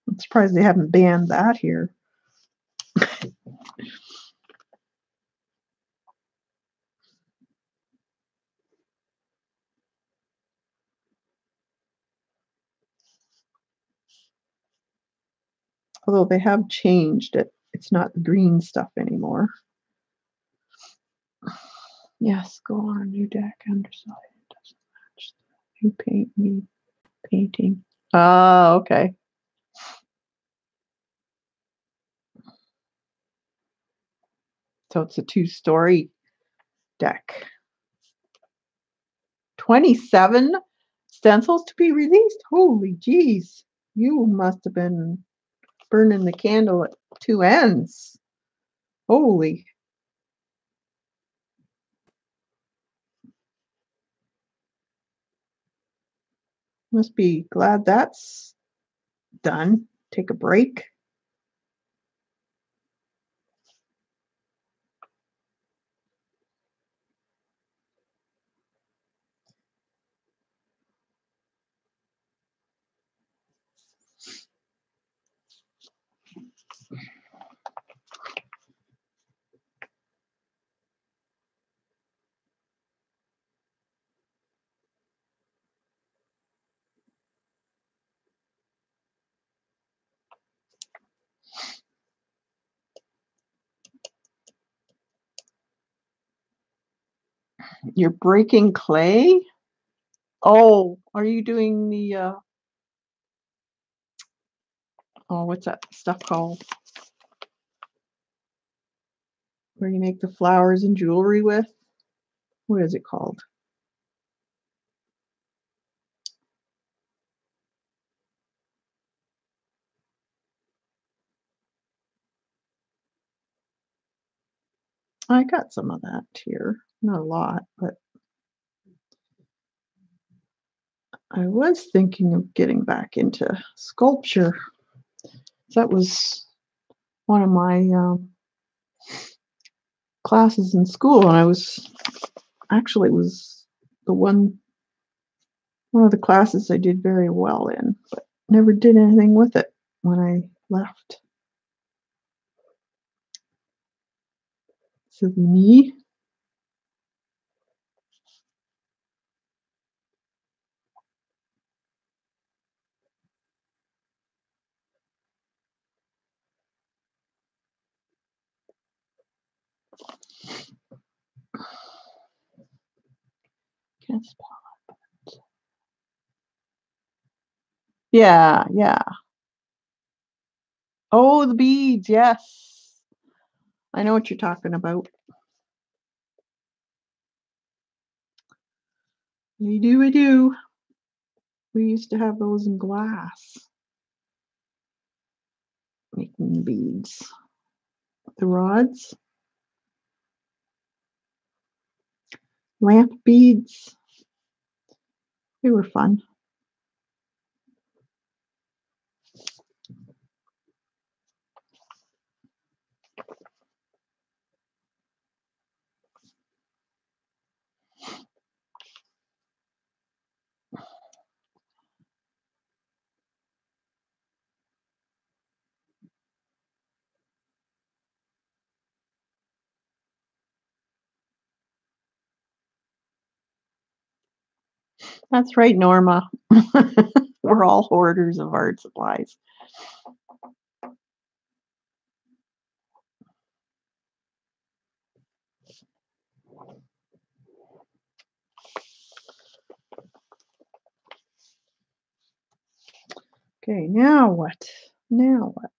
I'm surprised they haven't banned that here. Although they have changed it. It's not green stuff anymore. Yes, go on new deck underside. It doesn't match the new paint, new painting. Oh, okay. So it's a two-story deck. 27 stencils to be released? Holy jeez. You must have been burning the candle at two ends. Holy. Must be glad that's done. Take a break. You're breaking clay? Oh, are you doing the, oh, what's that stuff called? Where you make the flowers and jewelry with? What is it called? I got some of that here. Not a lot, but I was thinking of getting back into sculpture. That was one of my classes in school, and I was actually it was the one of the classes I did very well in, but never did anything with it when I left. Silly me. Can't spell. Yeah, yeah. Oh, the beads. Yes, I know what you're talking about. You do, I do. We used to have those in glass, making the beads. The rods, lamp beads. They were fun. That's right, Norma. We're all hoarders of art supplies. Okay, now what? Now what?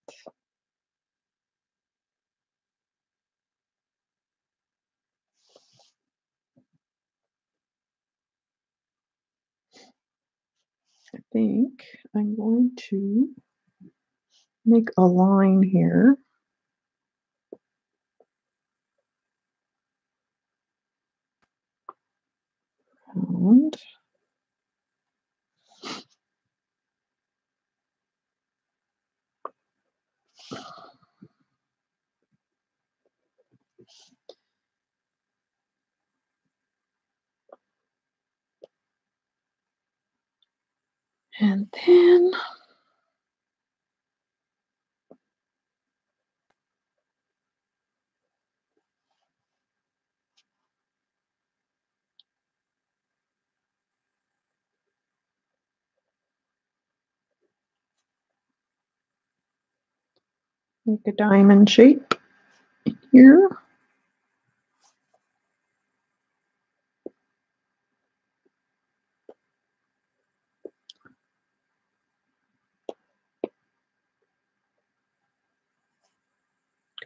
I think I'm going to make a line here. And then make a diamond shape here.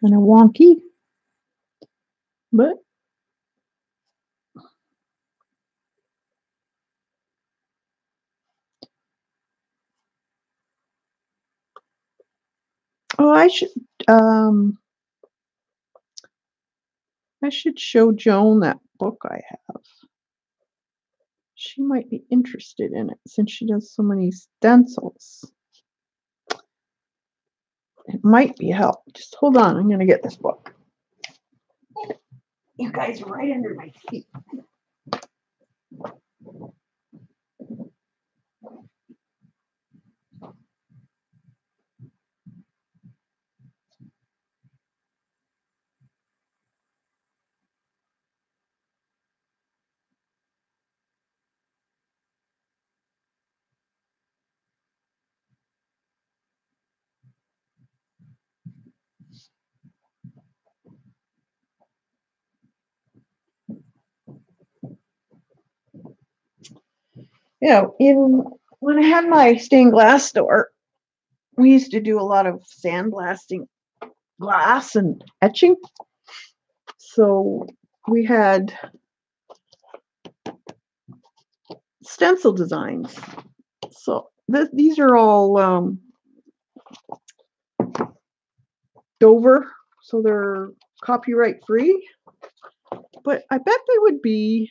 Kind of wonky, but oh, um I should show Joan that book I have. She might be interested in it since she does so many stencils. It might be help. Just hold on. I'm going to get this book. You guys are right under my feet. In when I had my stained glass store, we used to do a lot of sandblasting glass and etching. So we had stencil designs. So these are all Dover, so they're copyright free. But I bet they would be.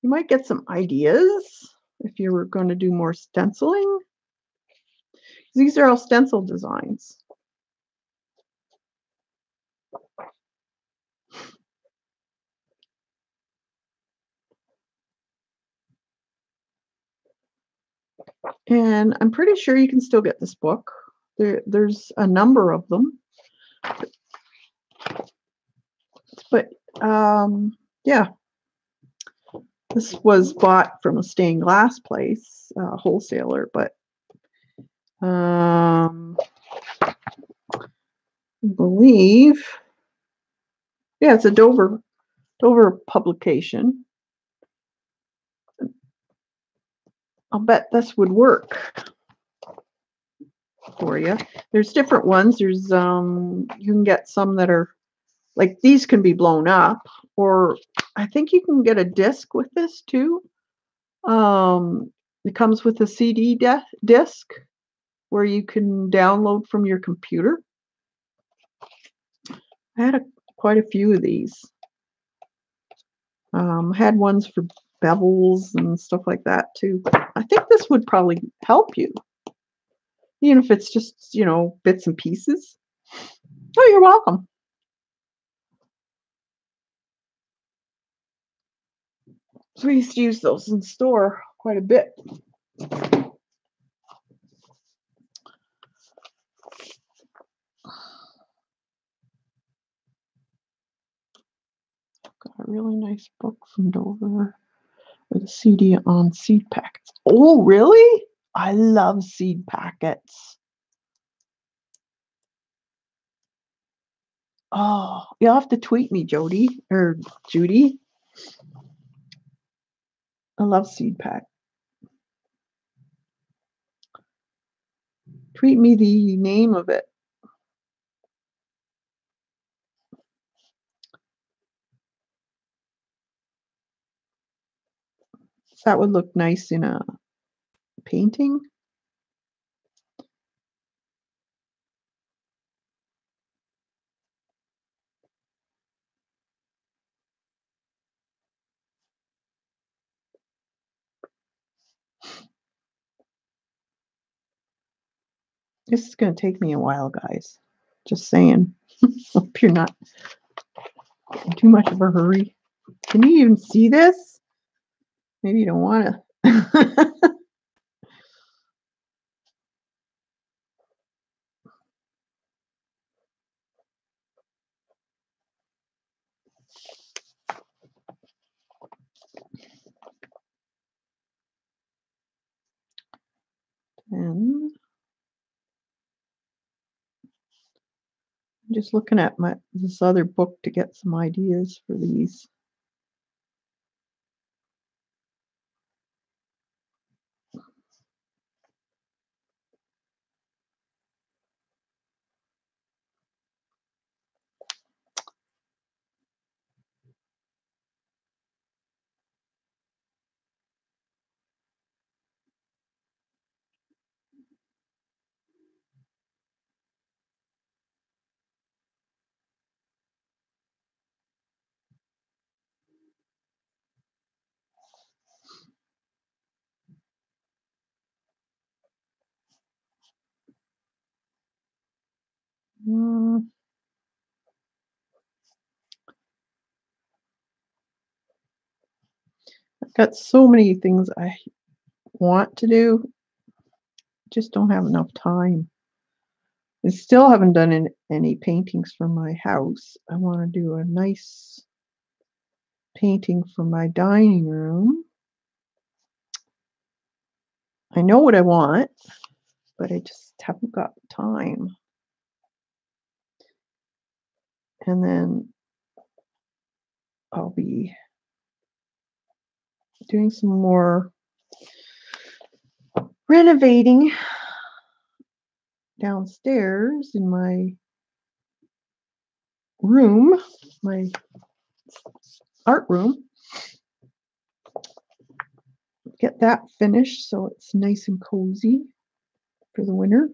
You might get some ideas if you were going to do more stenciling. These are all stencil designs. And I'm pretty sure you can still get this book. There's a number of them. But yeah, this was bought from a stained glass place, wholesaler, but I believe, yeah, it's a Dover publication. I'll bet this would work for you. There's different ones. There's you can get some that are like these can be blown up, or I think you can get a disc with this too. It comes with a CD disc where you can download from your computer. I had quite a few of these. I had ones for bevels and stuff like that too. But I think this would probably help you, even if it's just, bits and pieces. Oh, you're welcome. So we used to use those in store quite a bit. Got a really nice book from Dover with a CD on seed packets. Oh, really? I love seed packets. Oh, you'll have to tweet me, Jody or Judy. I love seed pack. Tweet me the name of it. That would look nice in a painting. This is going to take me a while, guys. Just saying. Hope you're not in too much of a hurry. Can you even see this? Maybe you don't want to. And I'm just looking at this other book to get some ideas for these. I've got so many things I want to do, just don't have enough time. I still haven't done any paintings for my house. I want to do a nice painting for my dining room. I know what I want, but I just haven't got time. And then I'll be doing some more renovating downstairs in my room, my art room. Get that finished so it's nice and cozy for the winter.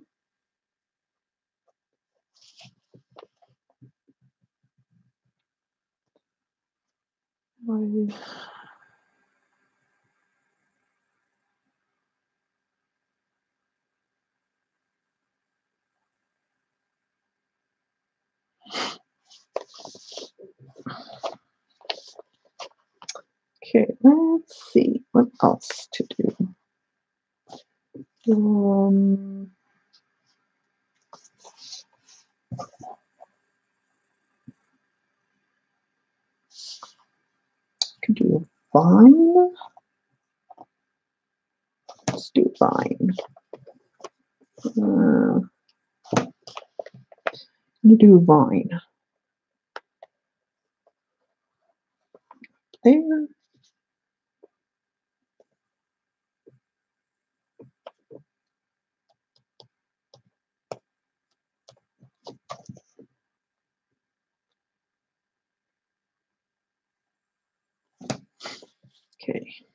Okay, let's see what else to do. Could do a vine. Let's do vine. Do vine there. Okay.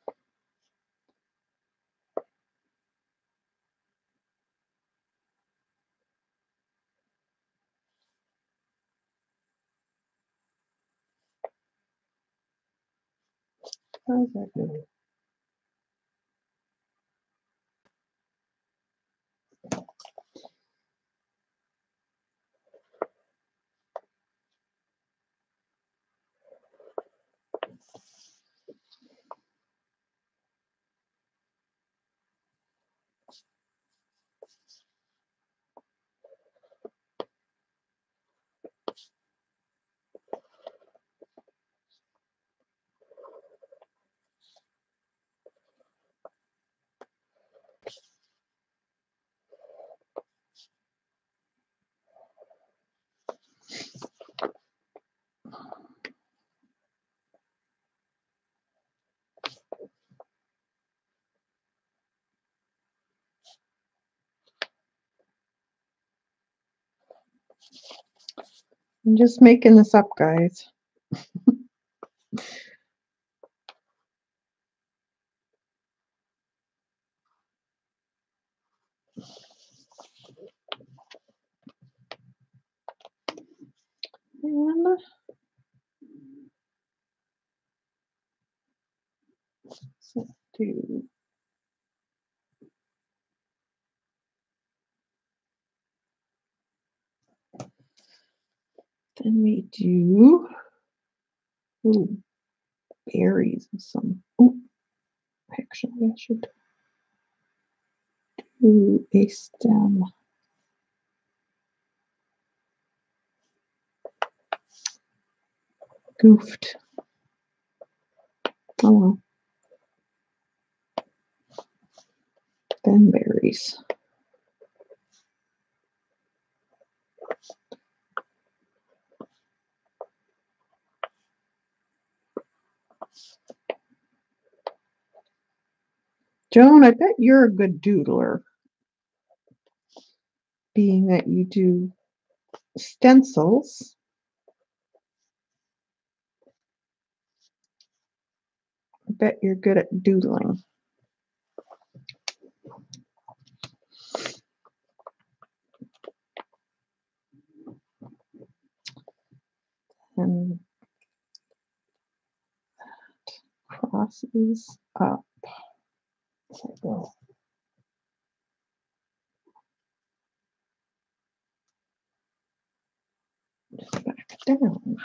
How's that going? I'm just making this up, guys. And so do then we do berries and some. Actually, I should do a stem. Goofed. Oh well. Then berries. Joan, I bet you're a good doodler, being that you do stencils. I bet you're good at doodling. And that crosses up. So I go back down.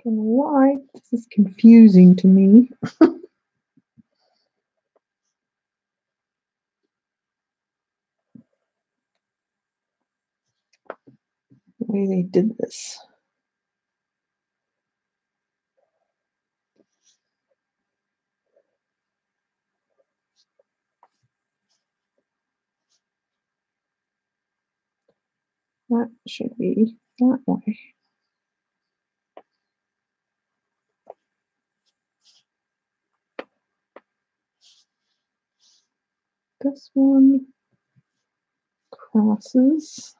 Don't know why this is confusing to me. way they did this. That should be that way. This one crosses.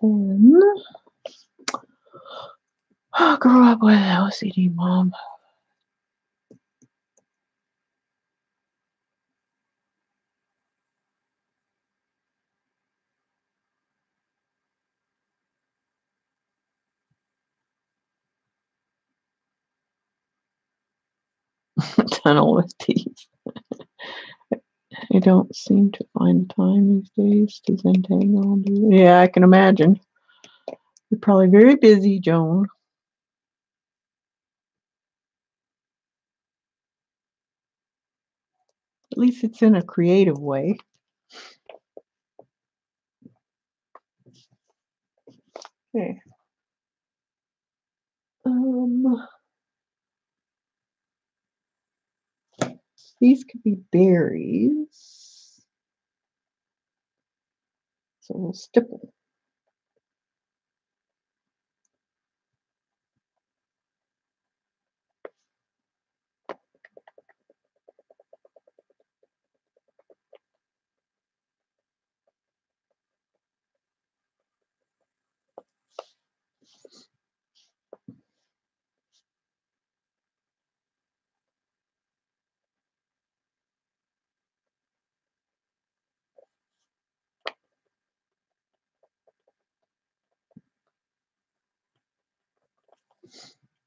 Then I grew up with OCD mom. Tunnel with teeth. I don't seem to find time these days to Zentangle. Yeah, I can imagine. You're probably very busy, Joan. At least it's in a creative way. Okay. These could be berries. So we'll stipple.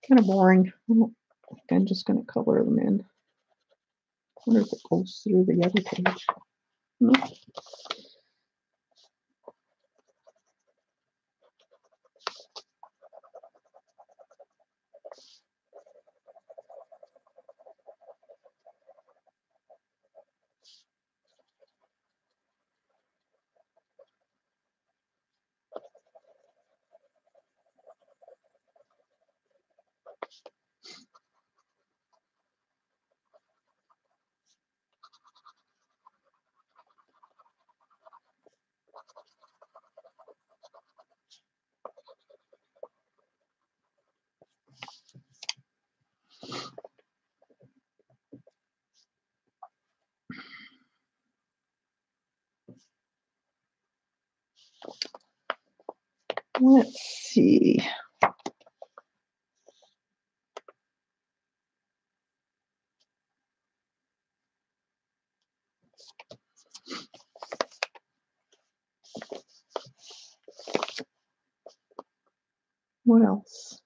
Kind of boring. I'm just going to color them in. I wonder if it goes through the other page. No. Let's see. What else?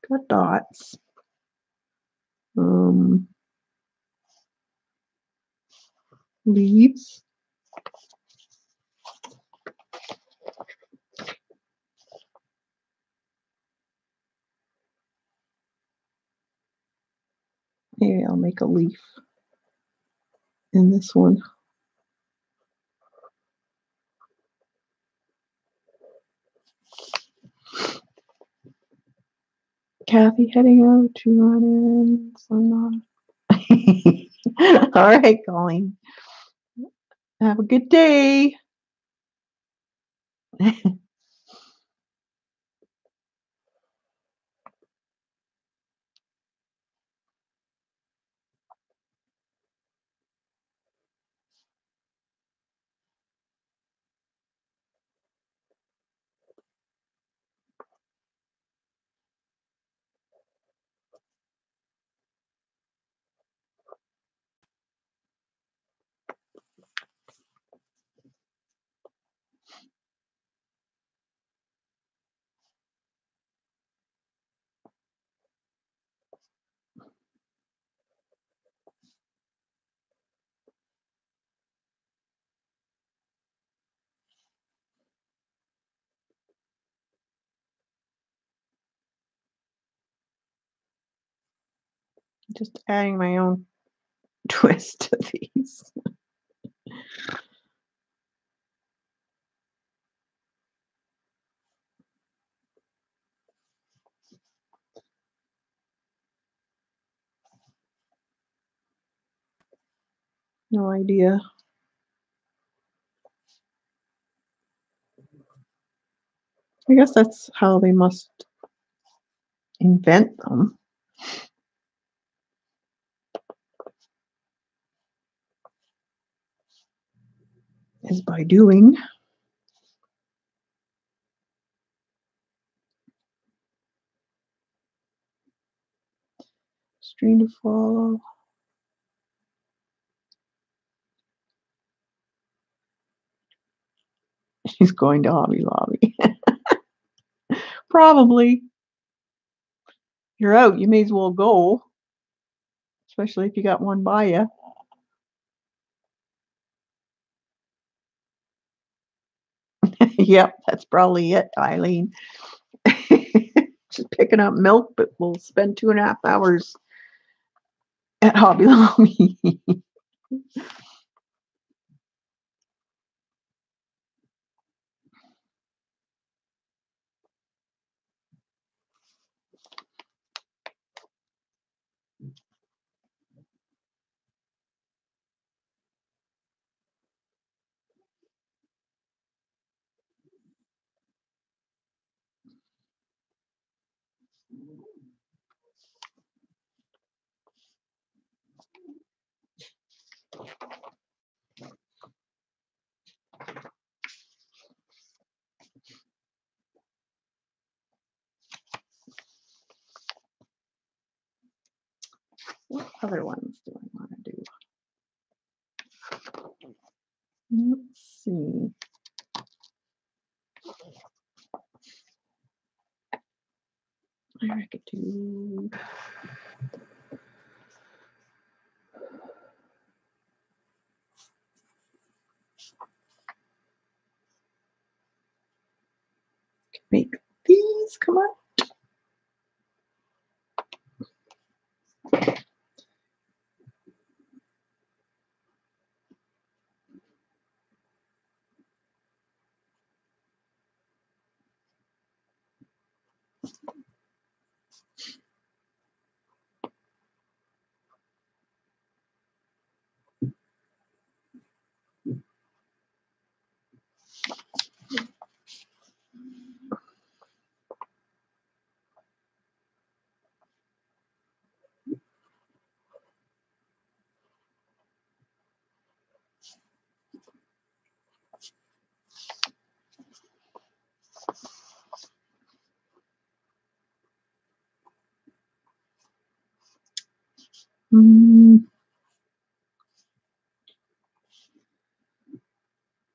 Got dots. Leaves. Maybe I'll make a leaf in this one. Kathy heading out to run in. So not. All right, Colleen. Have a good day. Just adding my own twist to these. No idea. I guess that's how they must invent them, is by doing. String to follow. She's going to Hobby Lobby. Probably. You're out. You may as well go, especially if you got one by you. Yep, that's probably it, Eileen. Just picking up milk, but we'll spend 2.5 hours at Hobby Lobby. What other ones do I want to do? Let's see. I could do. Make these come on.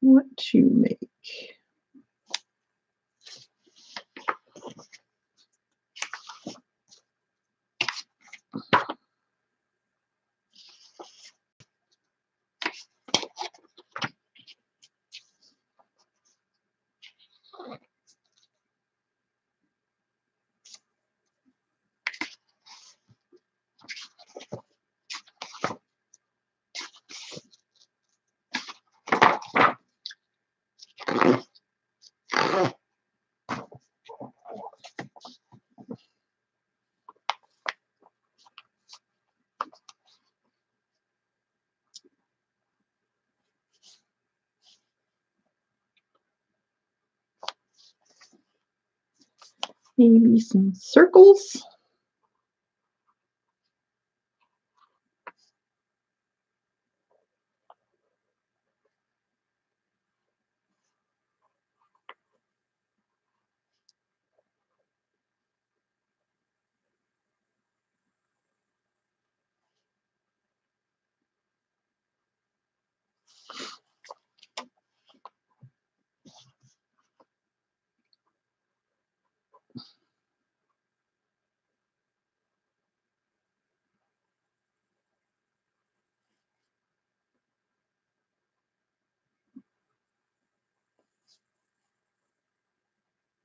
What to make? Maybe some circles.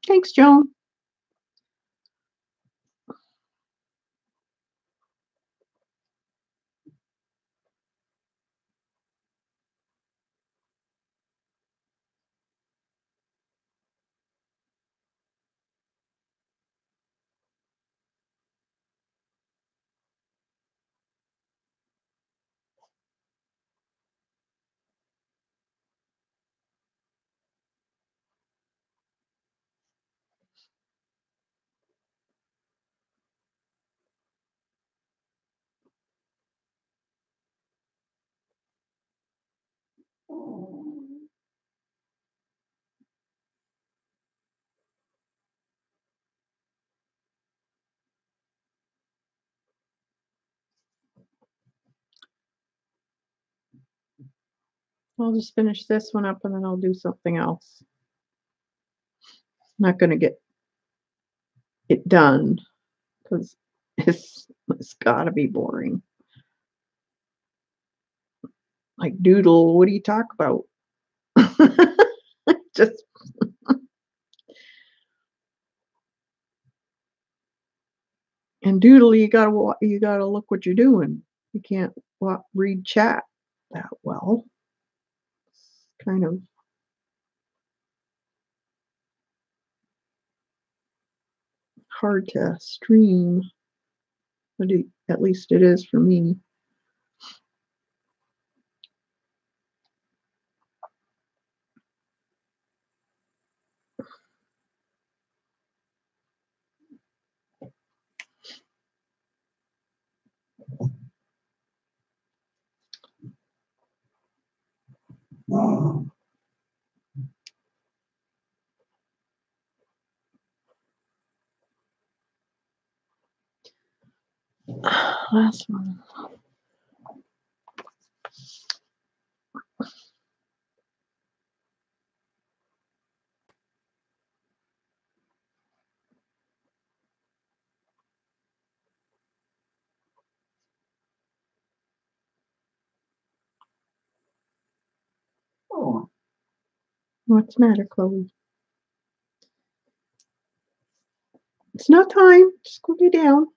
Thanks, Joan. I'll just finish this one up and then I'll do something else. I'm not gonna get it done because it's gotta be boring. Like doodle, what do you talk about? Just and doodle, you gotta look what you're doing. You can't read chat that well. It's kind of hard to stream. At least it is for me. Last one. What's the matter, Chloe? It's not time. Just go lay down.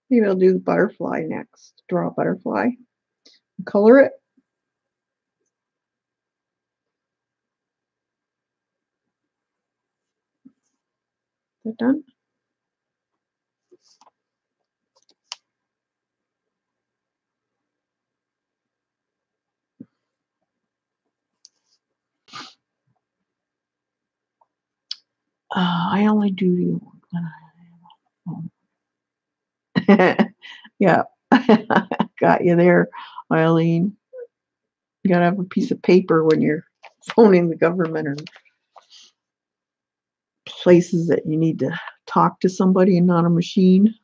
Maybe I'll do the butterfly next. Draw a butterfly. Color it. Is that done? I only do yeah. Got you there, Eileen. You gotta have a piece of paper when you're phoning the government or places that you need to talk to somebody and not a machine.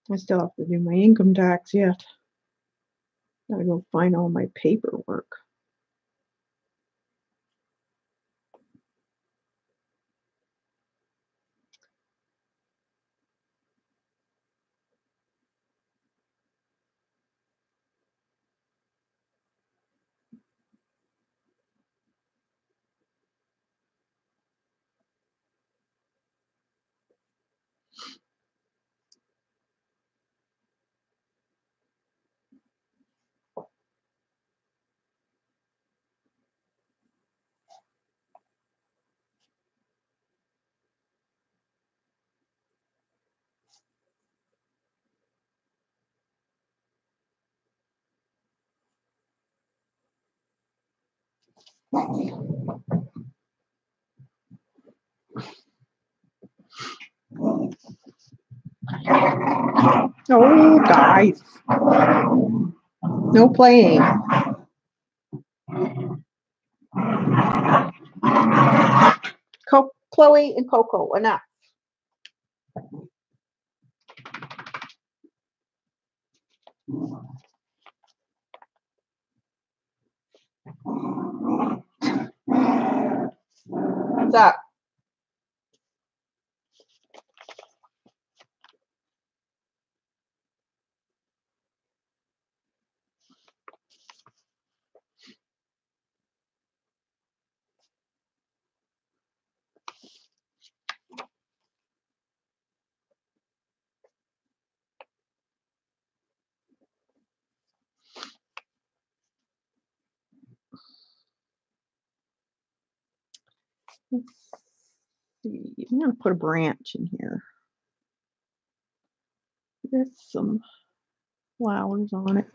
I still have to do my income tax yet. Gotta go find all my paperwork. Oh, guys. No playing. Chloe and Coco, enough. What's up? Let's see. I'm going to put a branch in here. There's some flowers on it.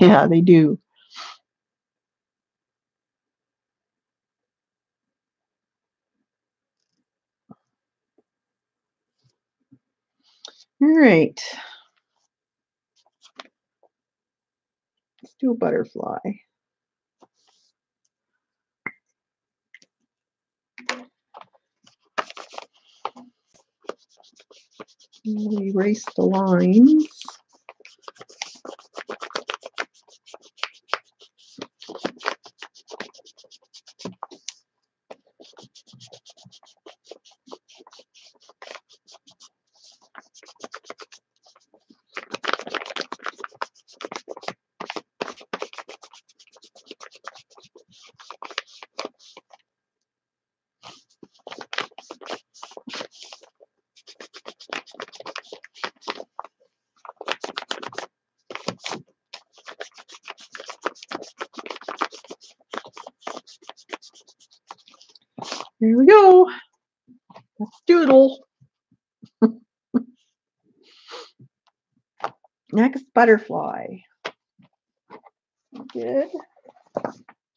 Yeah, they do. All right. Let's do a butterfly. We'll erase the lines. There we go. Let's doodle. Next, butterfly. Good.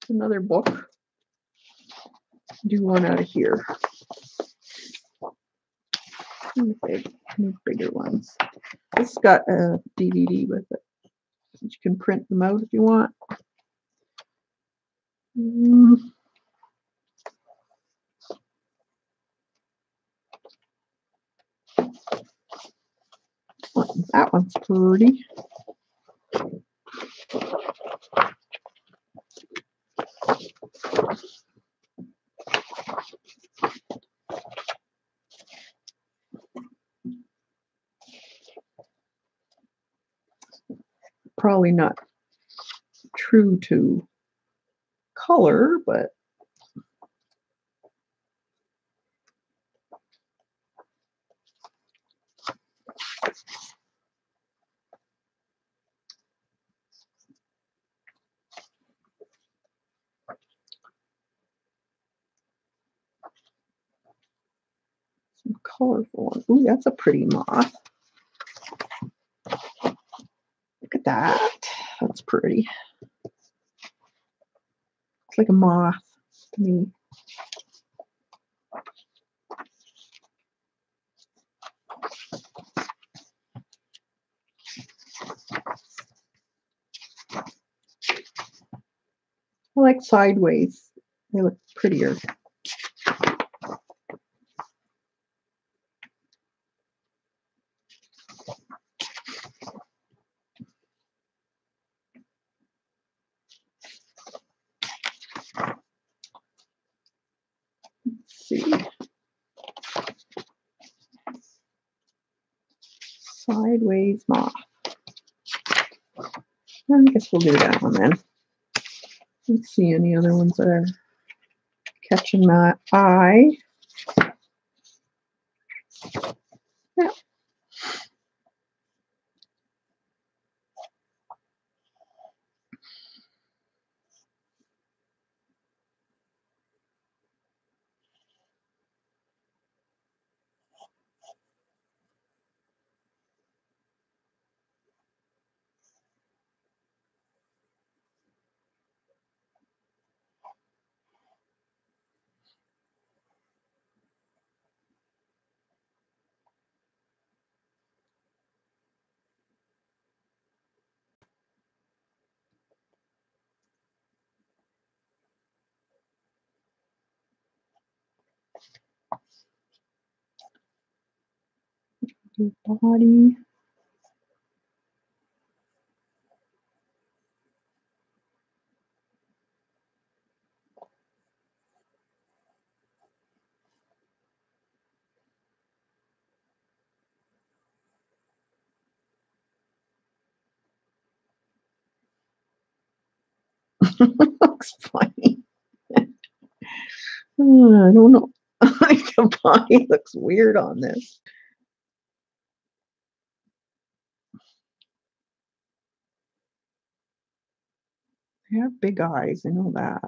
Another book. Do one out of here. Bigger ones. This has got a DVD with it. You can print them out if you want. That one's pretty. Probably not true to color, but some colorful ones. Ooh, that's a pretty moth. Look at that. That's pretty. It's like a moth to me. I like sideways. They look prettier. Let's see. Sideways moth. I guess we'll do that one then. Let's see any other ones that are catching my eye. Yeah. Body. Looks funny. I don't know. Like the body looks weird on this. They have big eyes, I know that.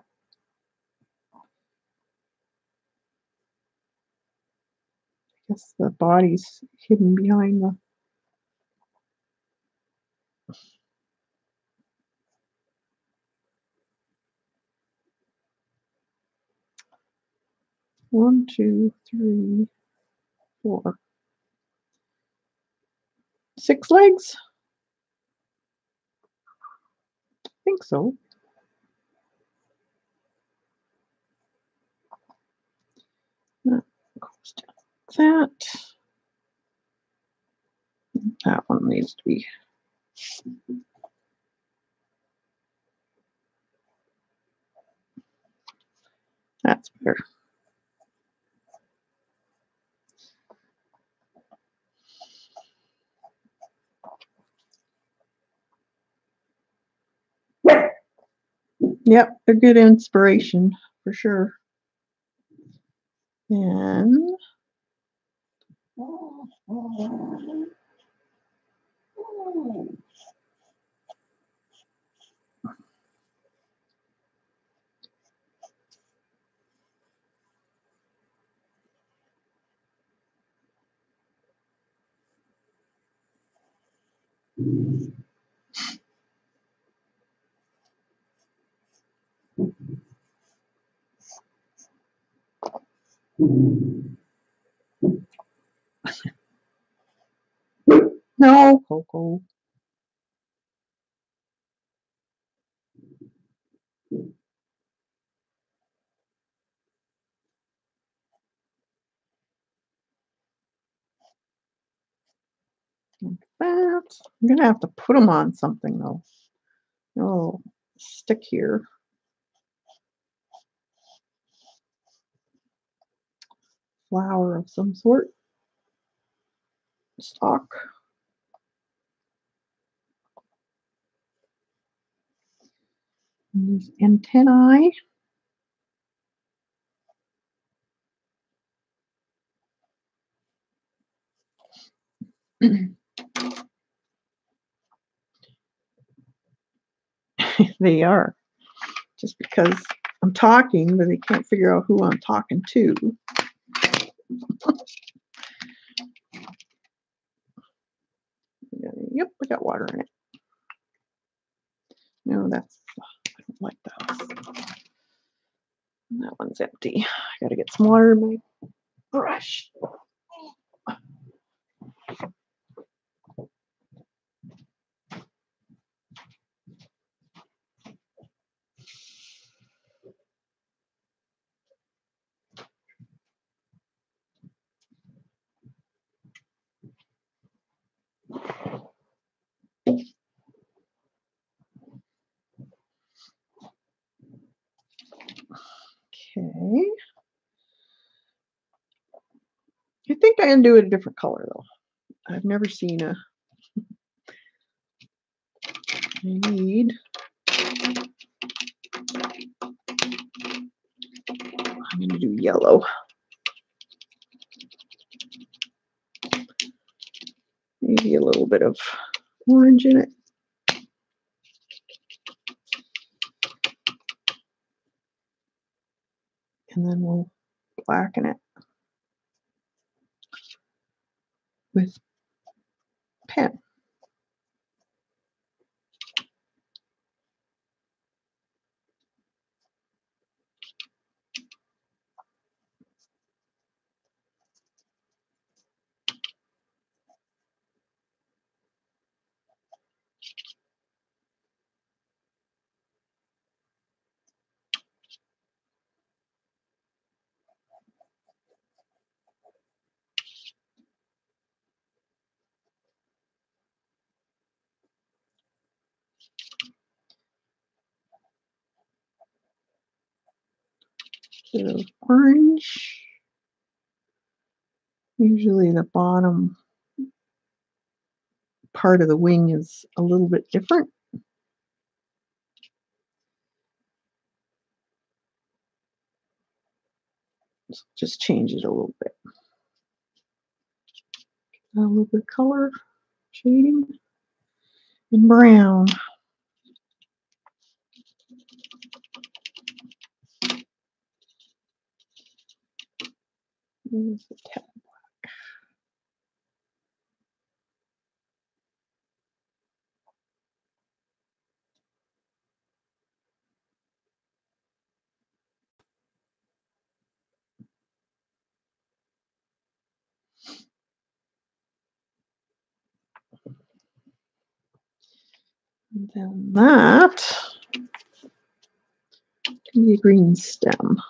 I guess the body's hidden behind the 1, 2, 3, 4, 6 legs? I think so. That goes down like that. That one needs to be. That's better. Yep, a good inspiration for sure. And no, Coco. Like that. I'm gonna have to put them on something though. Oh, stick here. Flower of some sort. Stalk. And there's antennae. They are. Just because I'm talking, but they can't figure out who I'm talking to. Yep, I got water in it. No, that's, I don't like that. That one's empty. I gotta get some water in my brush. Okay. I think I can do it a different color though. I've never seen a. I need. I'm going to do yellow. Maybe a little bit of orange in it. And then we'll blacken it with pen. So orange. Usually the bottom part of the wing is a little bit different. Just change it a little bit. A little bit of color shading and brown. There's the tab. And then that can be a green stem.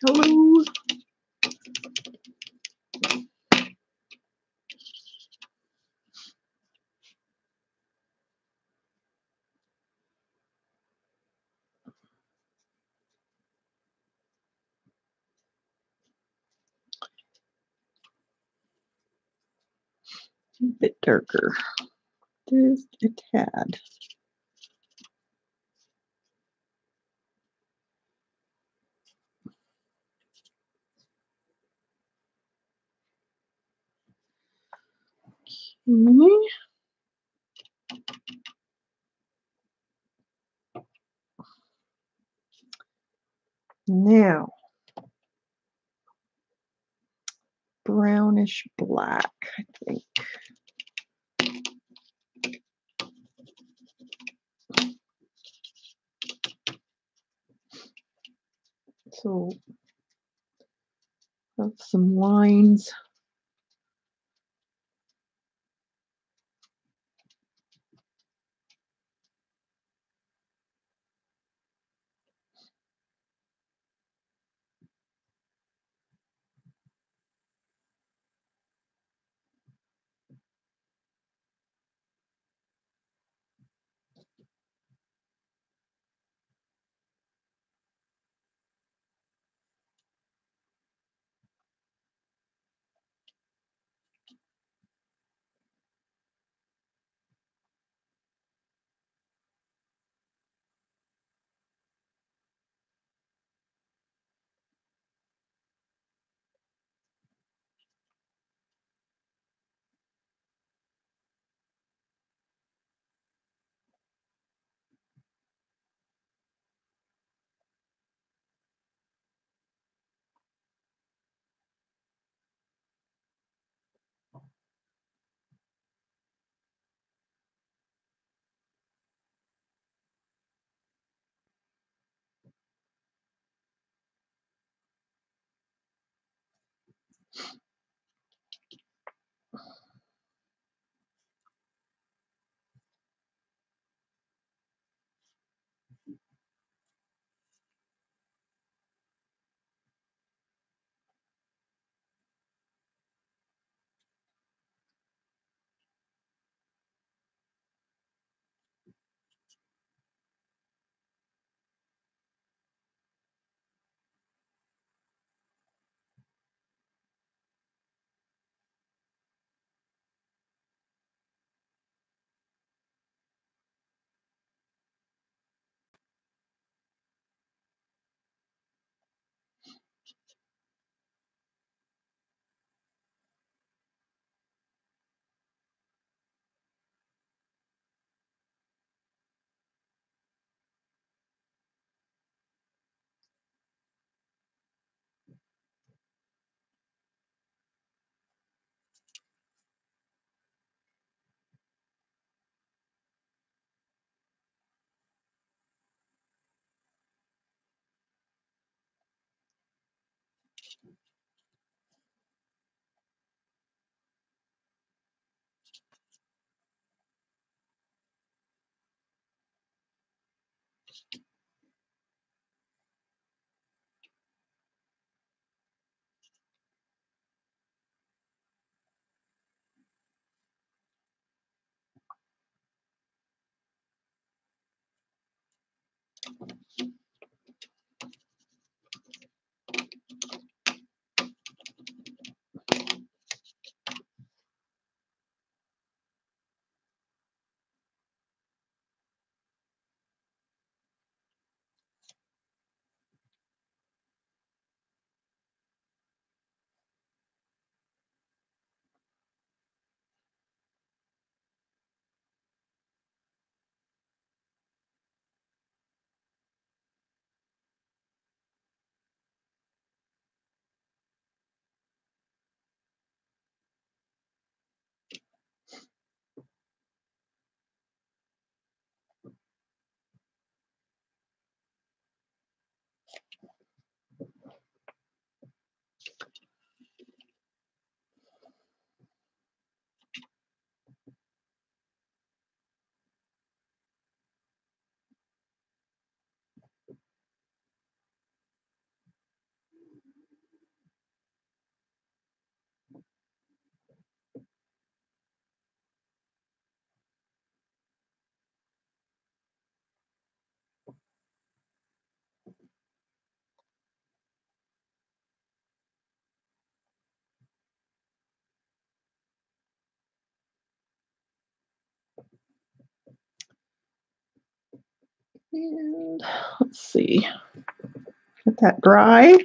Hello. A bit darker. Just a tad. Okay. Now, brownish black, I think. So, have some lines. And let's see, let that dry.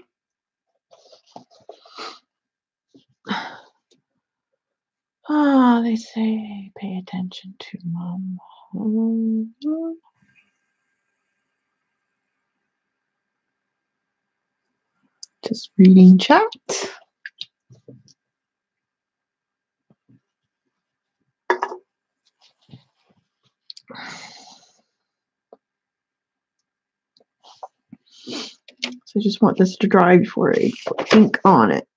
Ah, they say pay attention to mom. Just reading chat. So I just want this to dry before I put ink on it.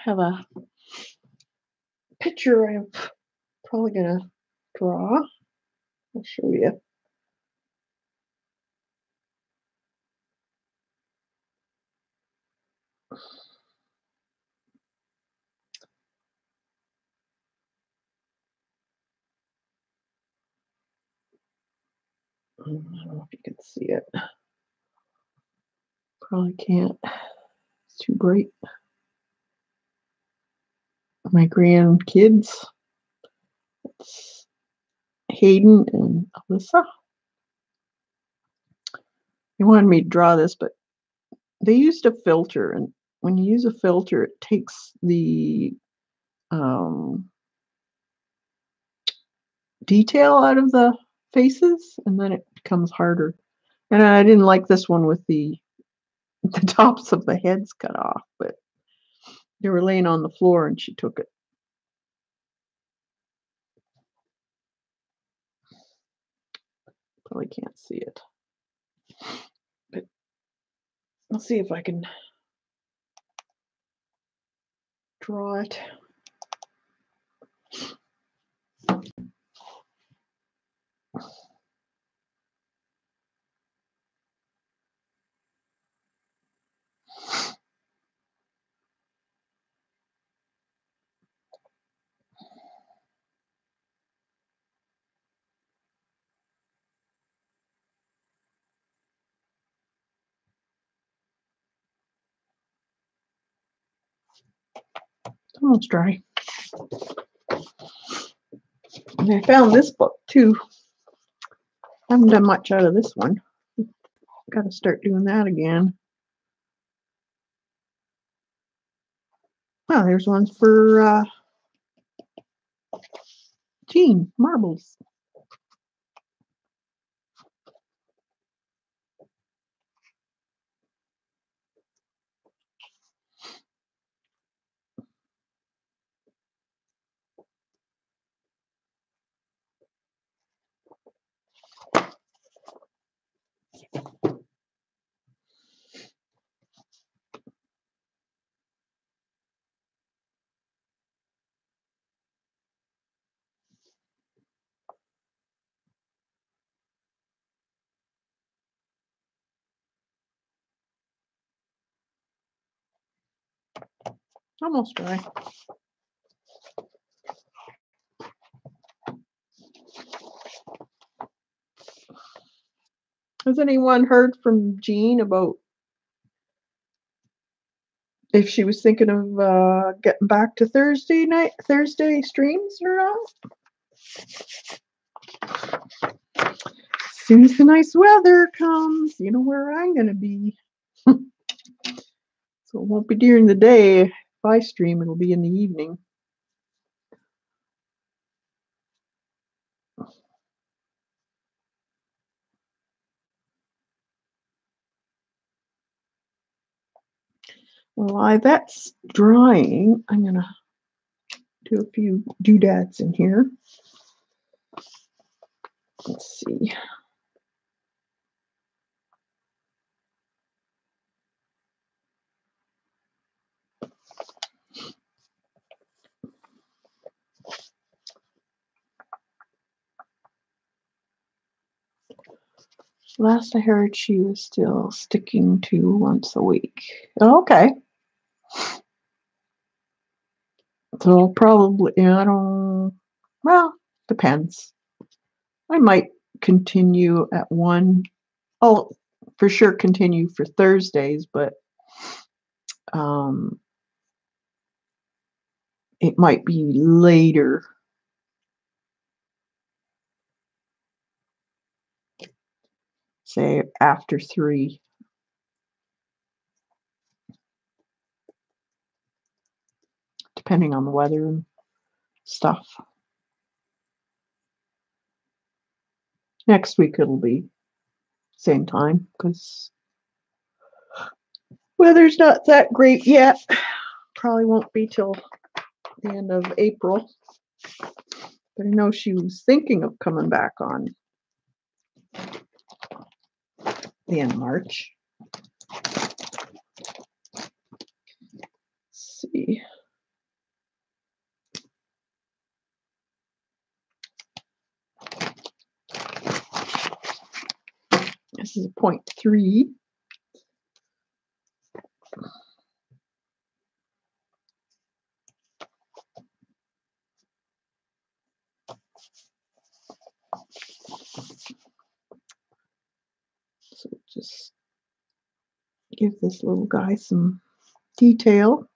Have a picture I'm probably gonna draw. I'll show you. I don't know if you can see it. Probably can't. It's too bright. My grandkids. It's Hayden and Alyssa. They wanted me to draw this, but they used a filter, and when you use a filter, it takes the detail out of the faces, and then it becomes harder. And I didn't like this one with the tops of the heads cut off, but they were laying on the floor, and she took it. Probably can't see it, but I'll see if I can draw it. It's almost dry. And I found this book too. I haven't done much out of this one. Got to start doing that again. Oh, there's ones for teen marbles. Almost dry. Has anyone heard from Jean about if she was thinking of getting back to Thursday streams or not? As soon as the nice weather comes, you know where I'm gonna be. So it won't be during the day. If I stream, it'll be in the evening. While that's drying, I'm gonna do a few doodads in here. Let's see. Last I heard, she was still sticking to once a week. Okay. So probably, I don't, well, depends. I might continue at one. I'll for sure continue for Thursdays, but um, it might be later, say after 3, depending on the weather and stuff. Next week it'll be same time because weather's not that great yet. Probably won't be till the end of April. But I know she was thinking of coming back on the end of March. Let's see. This is a 0.3. So just give this little guy some detail.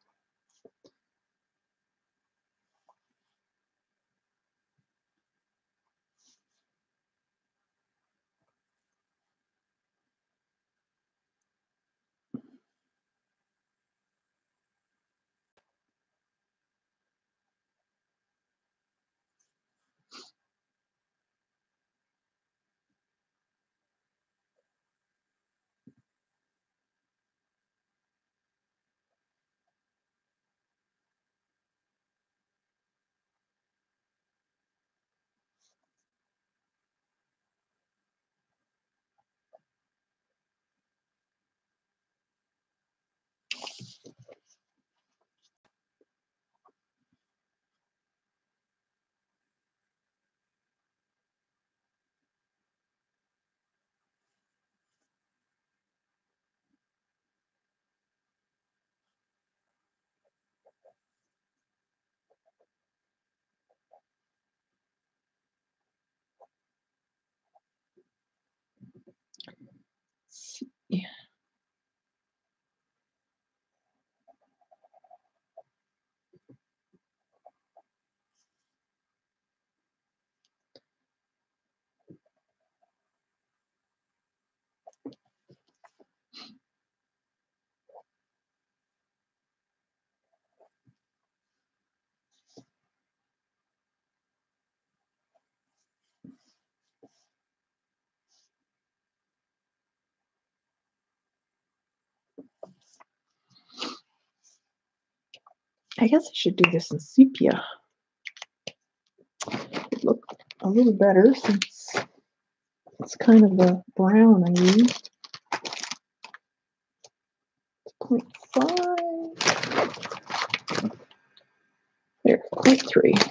I guess I should do this in sepia. It look a little better since it's kind of the brown I used. 0.5. There, 0.3.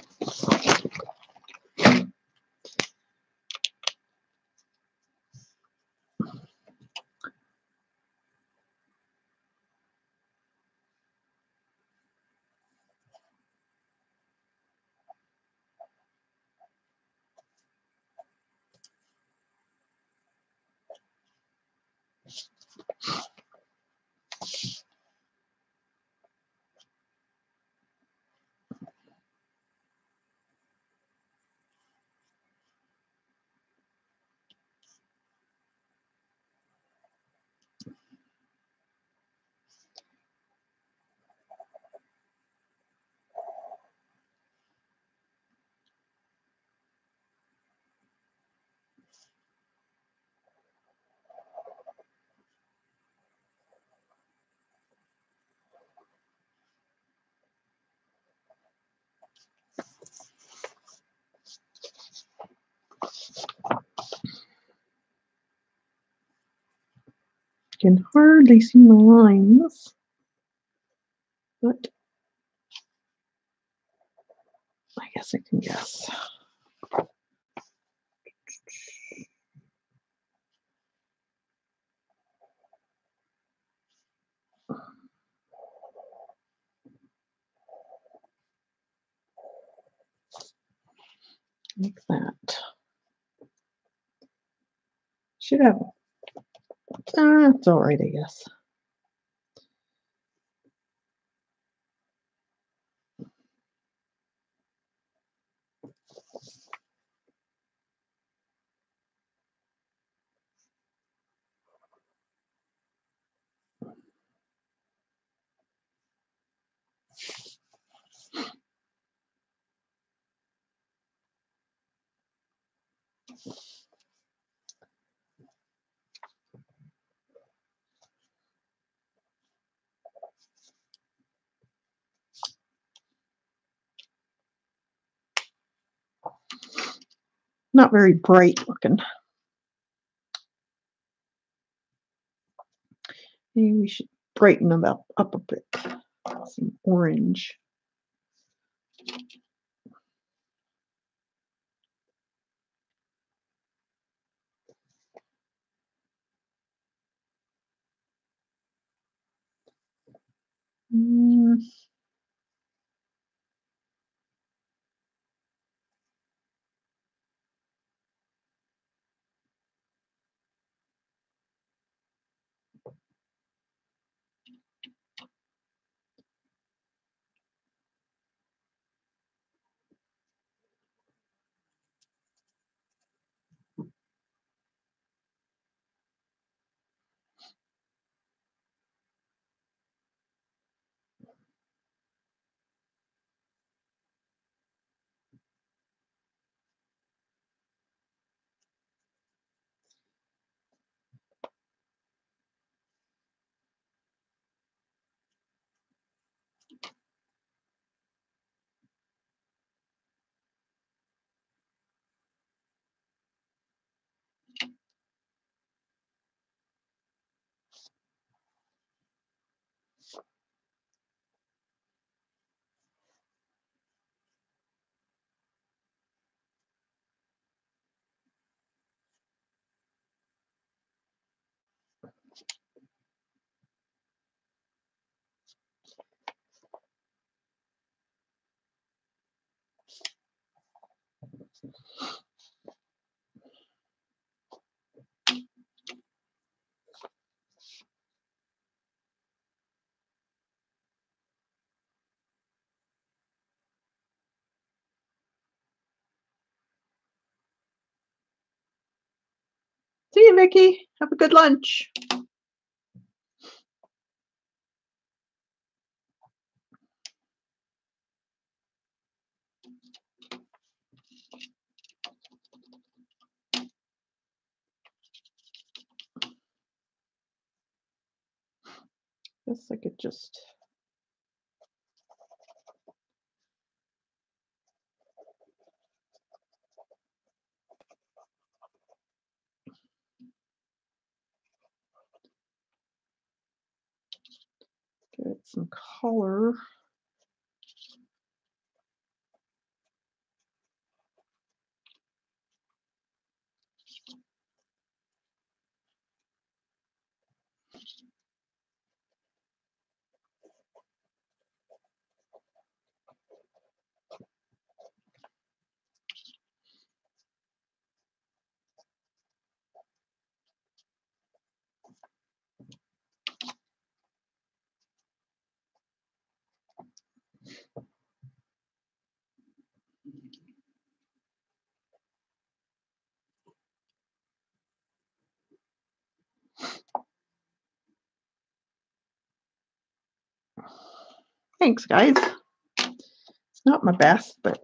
Can hardly see the lines, but I guess I can guess. Like that. Should have. It's all right, I guess. Not very bright looking. Maybe we should brighten them up a bit. Some orange. Mm, See you, Vicky. Have a good lunch. Guess I could just get some color. Thanks, guys. It's not my best, but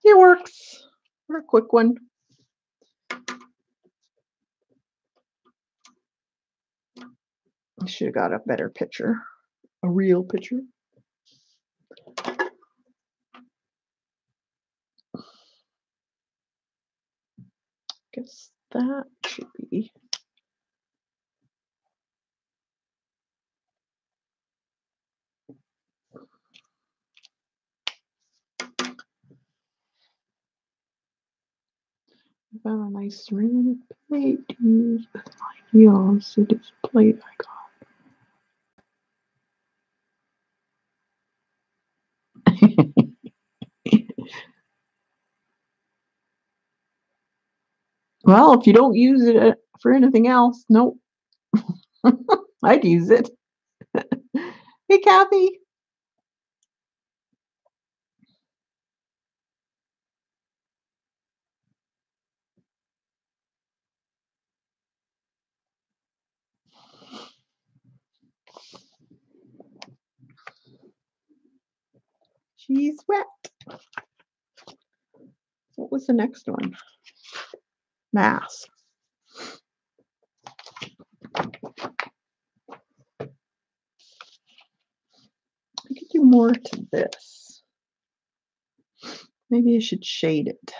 it works. For a quick one. I should have got a better picture, a real picture. Guess That should be. I found a nice ceramic plate to use with my meals. It is a plate I got. Well, if you don't use it for anything else, nope. I'd use it. Hey, Kathy. She's wet. What was the next one? Mask. I could do more to this. Maybe I should shade it.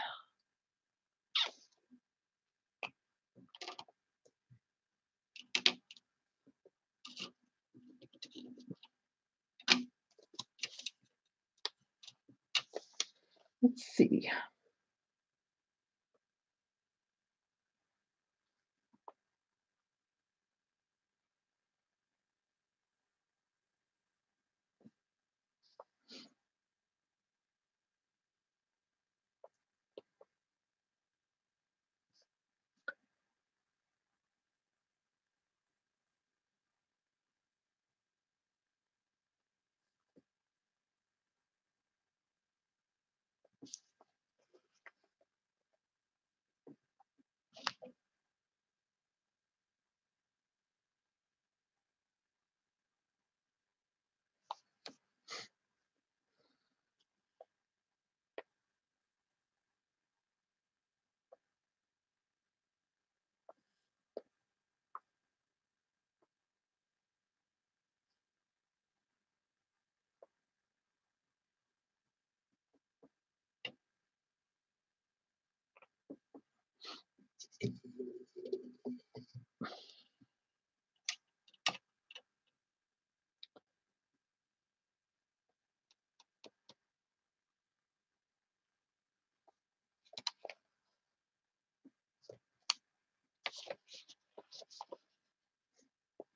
Let's see.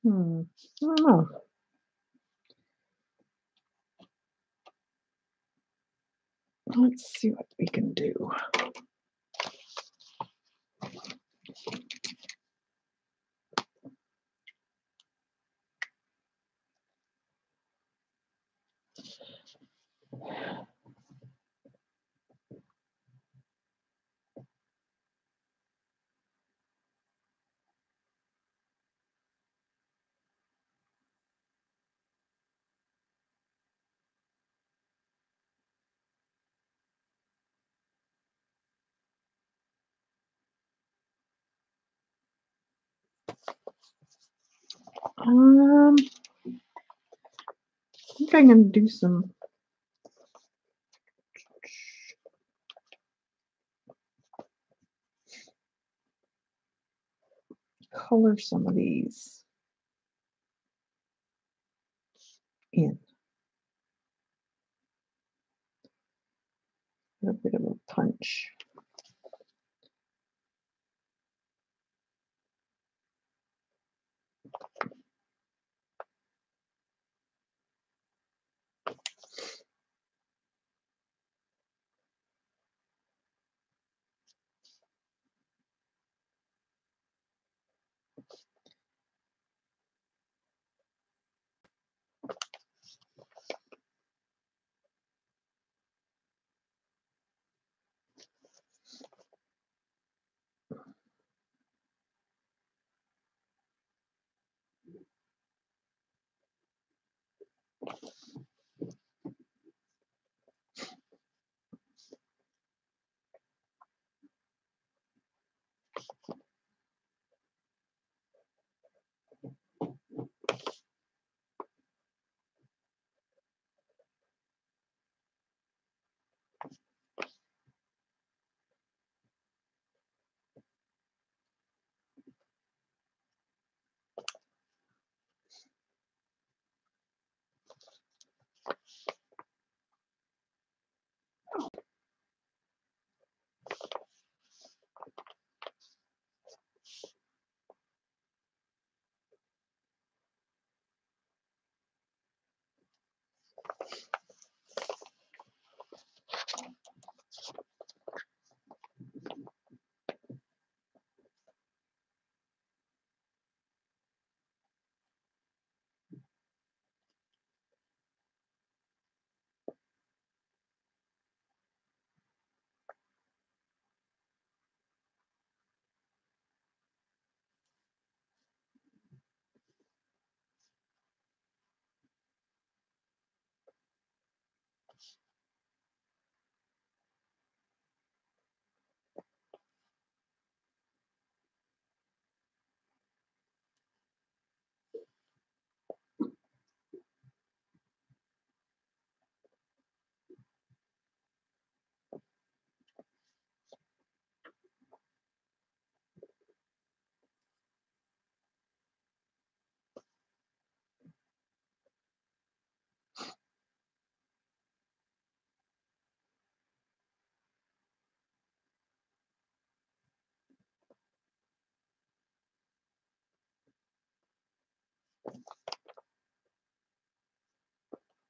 I don't know. Let's see what we can do. I think I'm going to do some color some of these in. A bit of a punch.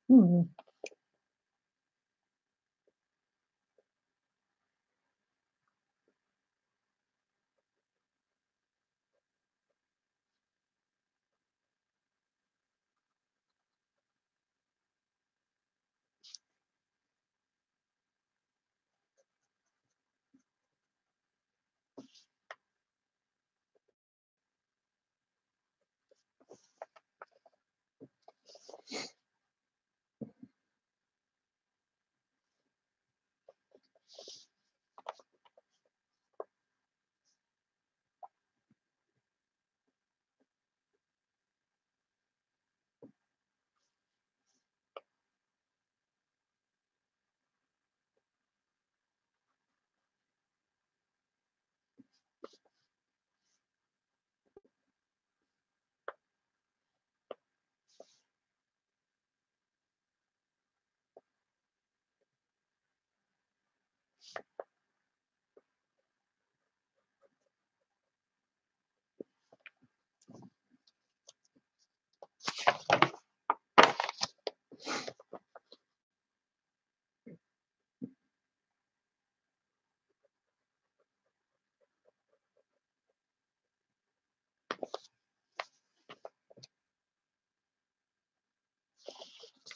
Hmm.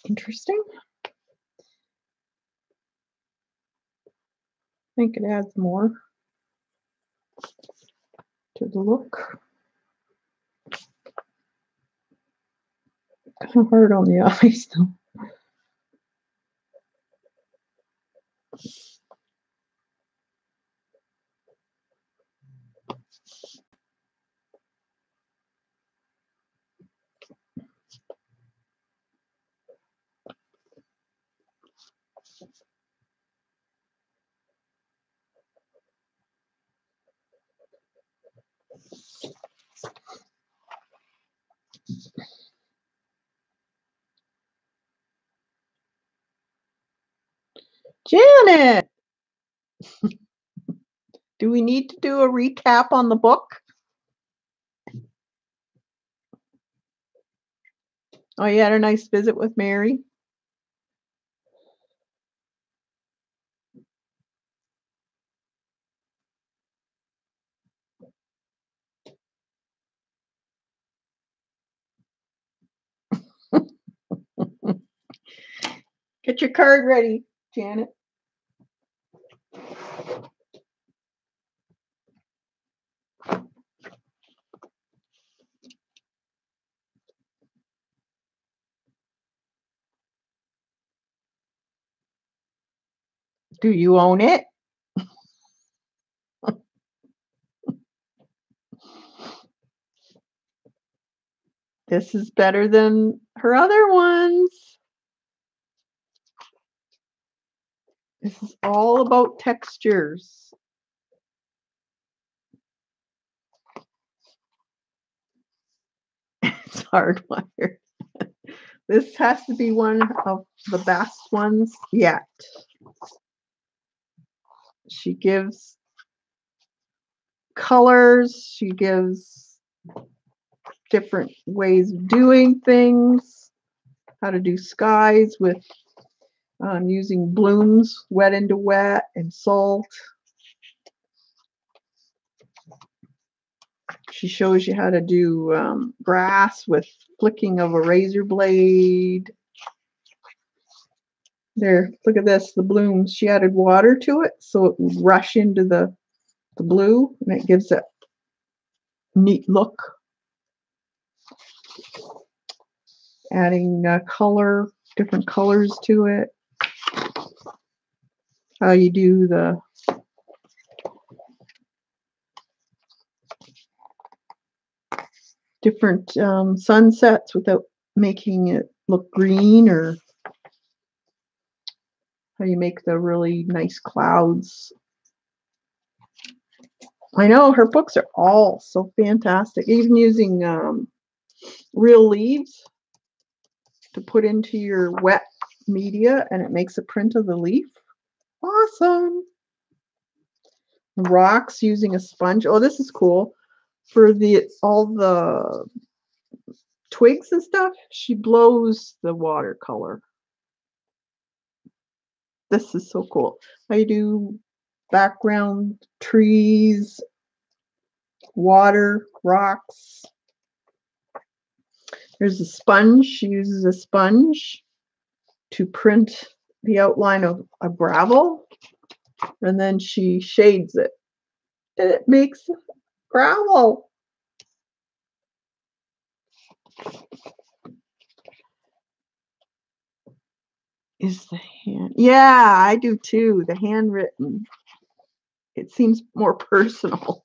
Interesting. I think it adds more to the look. Kind of hard on the eyes though. Janet, do we need to do a recap on the book? Oh, you had a nice visit with Mary? Get your card ready, Janet. Do you own it? This is better than her other ones. This is all about textures. It's hardwired. This has to be one of the best ones yet. She gives colors, she gives different ways of doing things, how to do skies with using blooms, wet into wet, and salt. She shows you how to do grass with flicking of a razor blade. There, look at this, the blooms. She added water to it so it would rush into the blue, and it gives it a neat look. Adding color, different colors to it. How you do the different sunsets without making it look green, or how you make the really nice clouds. I know her books are all so fantastic. Even using real leaves to put into your wet media, and it makes a print of the leaf. Awesome. Rocks using a sponge. Oh, this is cool. For all the twigs and stuff, she blows the watercolor. This is so cool. I do background trees, water, rocks. There's a sponge. She uses a sponge to print the outline of a gravel, and then she shades it, and it makes gravel. Is the hand? Yeah, I do too. The handwritten. It seems more personal.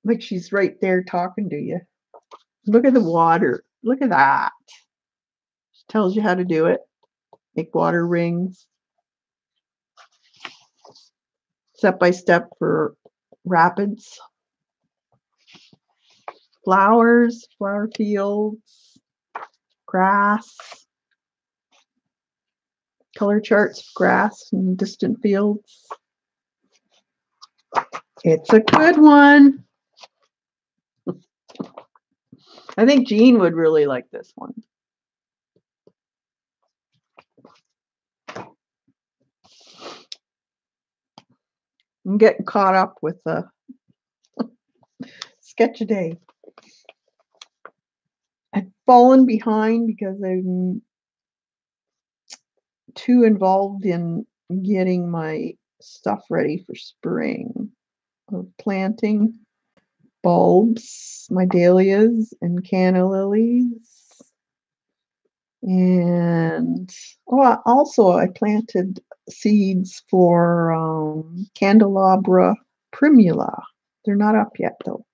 Like she's right there talking to you. Look at the water. Look at that. She tells you how to do it. Make water rings. Step by step for rapids. Flowers, flower fields, grass. Color charts of grass and distant fields. It's a good one. I think Jean would really like this one. I'm getting caught up with the sketch a day. I've fallen behind because I'm too involved in getting my stuff ready for spring. Of planting bulbs, my dahlias and canna lilies. And also I planted seeds for candelabra primula. They're not up yet though.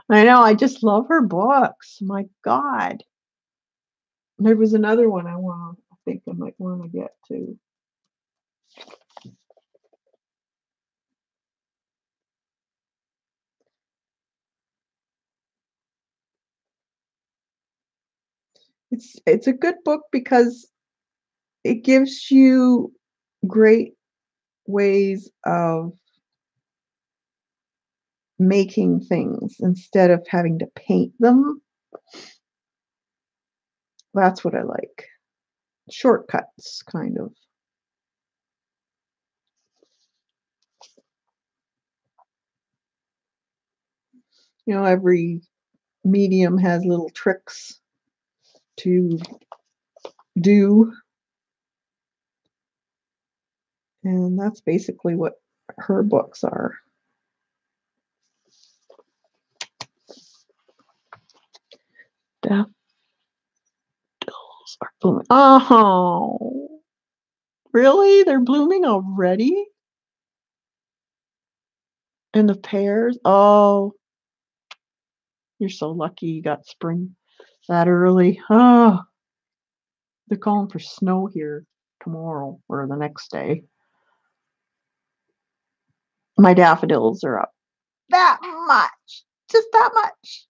I know, I just love her books. My God. There was another one I think I might want to get to. It's a good book because it gives you great ways of making things instead of having to paint them. That's what I like. Shortcuts, kind of. You know, every medium has little tricks to do. And that's basically what her books are. Daffodils are blooming. Oh, really? They're blooming already? And the pears? Oh, you're so lucky you got spring that early. Oh, they're calling for snow here tomorrow or the next day. My daffodils are up that much, just that much.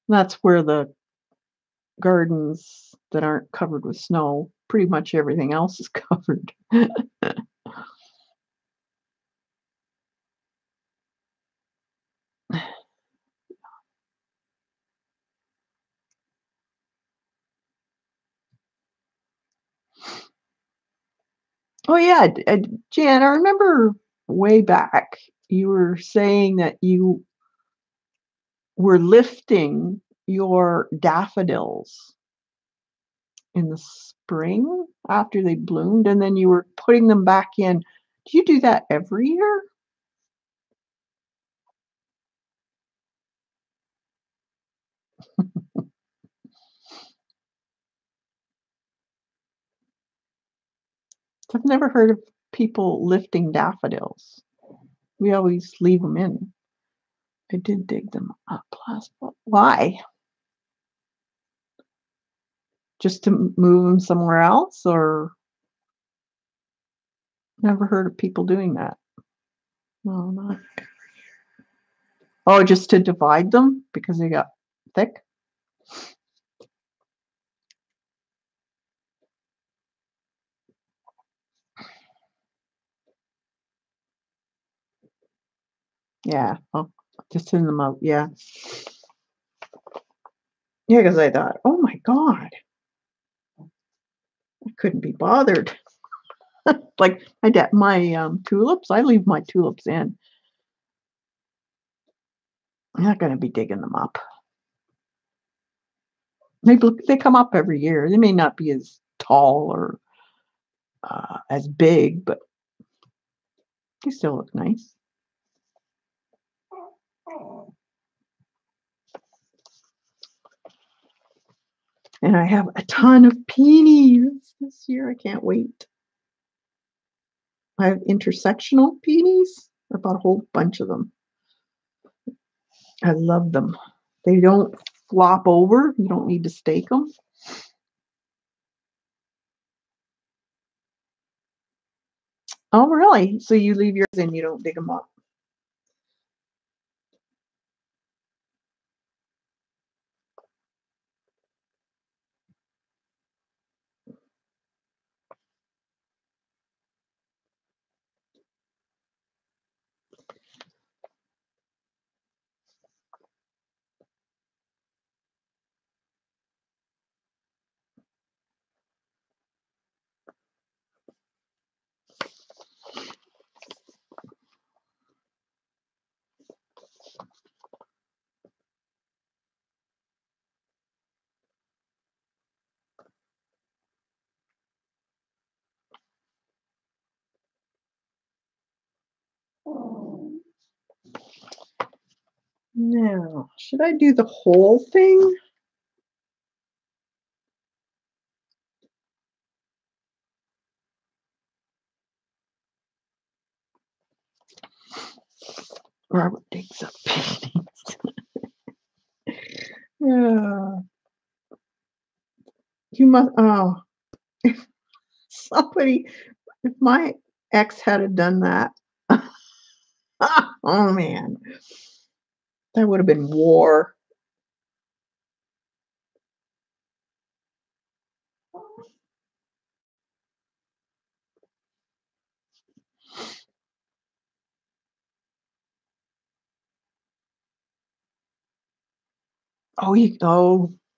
That's where the gardens that aren't covered with snow, pretty much everything else is covered. Oh yeah, Jan, I remember way back you were saying that you were lifting your daffodils in the spring after they bloomed, and then you were putting them back in. Do you do that every year? I've never heard of people lifting daffodils. We always leave them in. I did dig them up last fall. Why? Just to move them somewhere else, or never heard of people doing that? No, not. Oh, just to divide them because they got thick? Yeah, oh, just send them out, yeah. Yeah, because I thought, "Oh my god, I couldn't be bothered." Like, tulips, I leave my tulips in. I'm not gonna be digging them up. They come up every year. They may not be as tall or, as big, but they still look nice. And I have a ton of peonies this year, I can't wait. I have intersectional peonies. I bought a whole bunch of them. I love them. They don't flop over, you don't need to stake them. Oh, really? So you leave yours in, you don't dig them up? Now, should I do the whole thing? Robert digs up peonies. Yeah. You must, oh, if somebody, if my ex had have done that, oh man, that would have been war.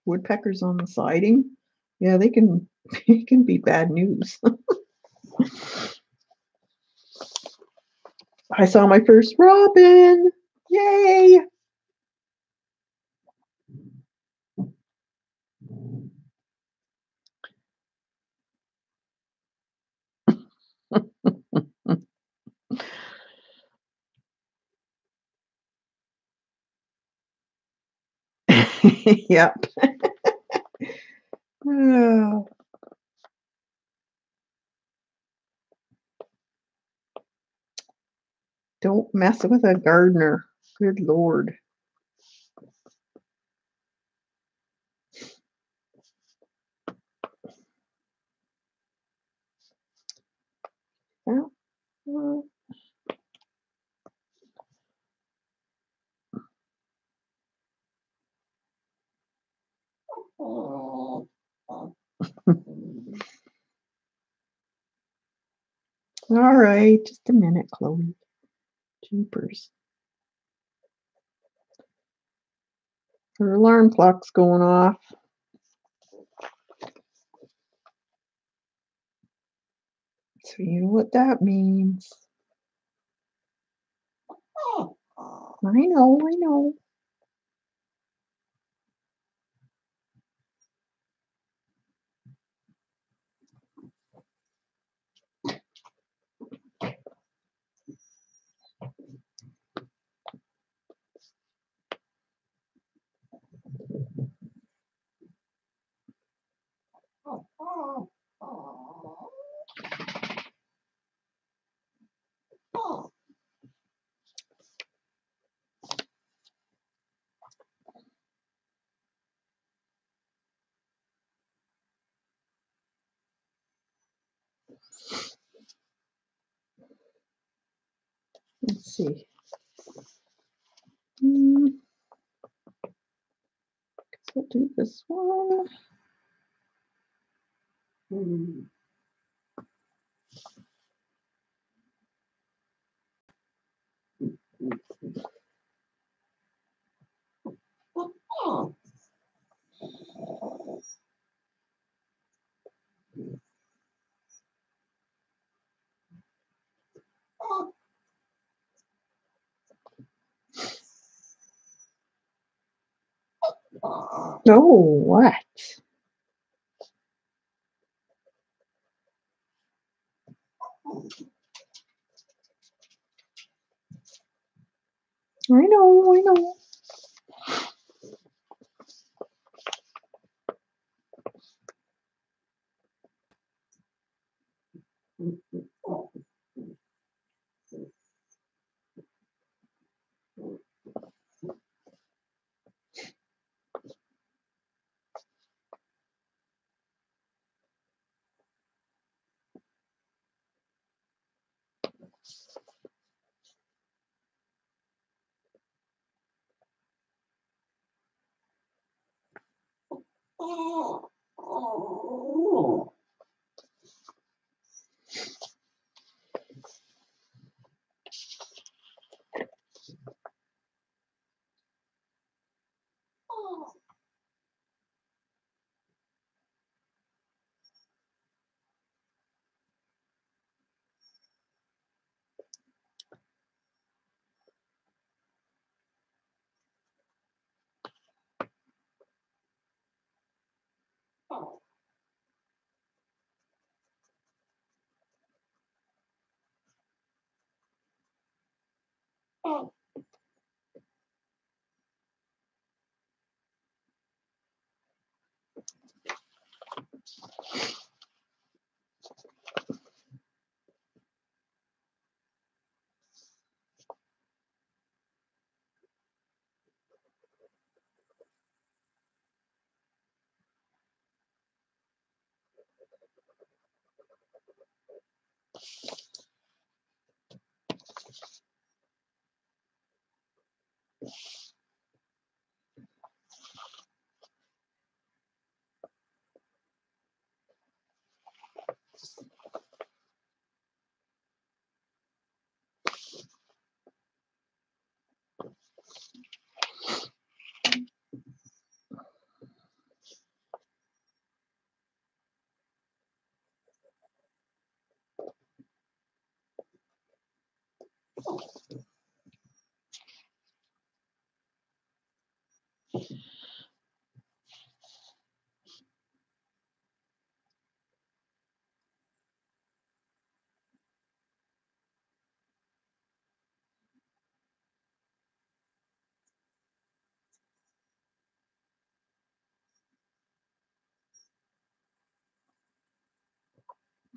Woodpeckers on the siding. Yeah, they can it can be bad news. I saw my first robin. Yay! Yep. Oh, don't mess with a gardener. Good lord. Well, all right, just a minute, Chloe. Jeepers. Her alarm clock's going off. So you know what that means. I know, I know. Let's see. So I'll do this one. Oh, what? I know, I know.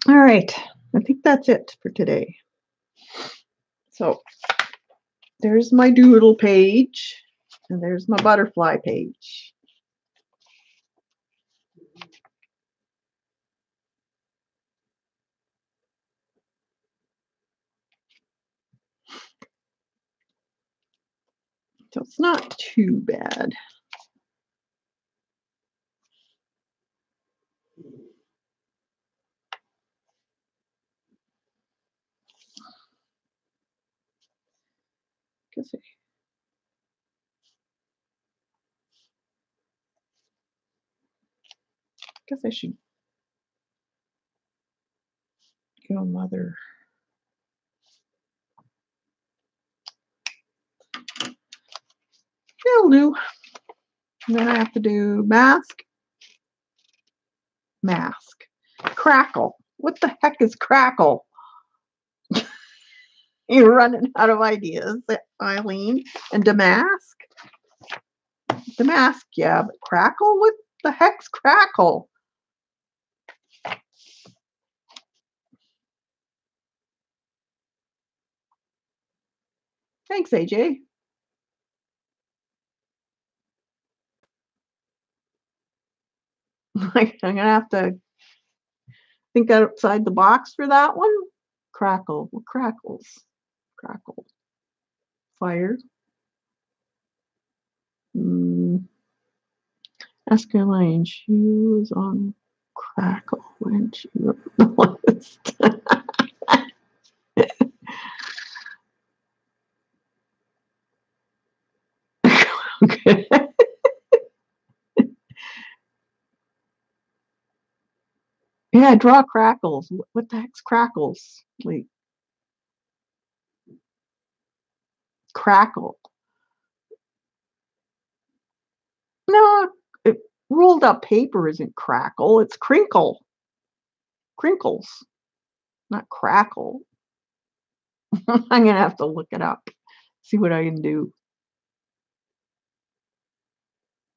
All right, I think that's it for today. So there's my doodle page, and there's my butterfly page. So it's not too bad. Guess I should go another. That'll do. And then I have to do mask, mask, crackle. What the heck is crackle? You're running out of ideas, Eileen. And damask? Damask, yeah, but crackle? What the heck's crackle? Thanks, AJ. I'm gonna have to think outside the box for that one. Crackle. What crackles? Crackle. Fire. Ask Elaine. She was on crackle when she wrote the list. Okay. Yeah, draw crackles. What the heck's crackles? Like crackle. No, it, rolled up paper isn't crackle. It's crinkle. Crinkles, not crackle. I'm gonna have to look it up. See what I can do.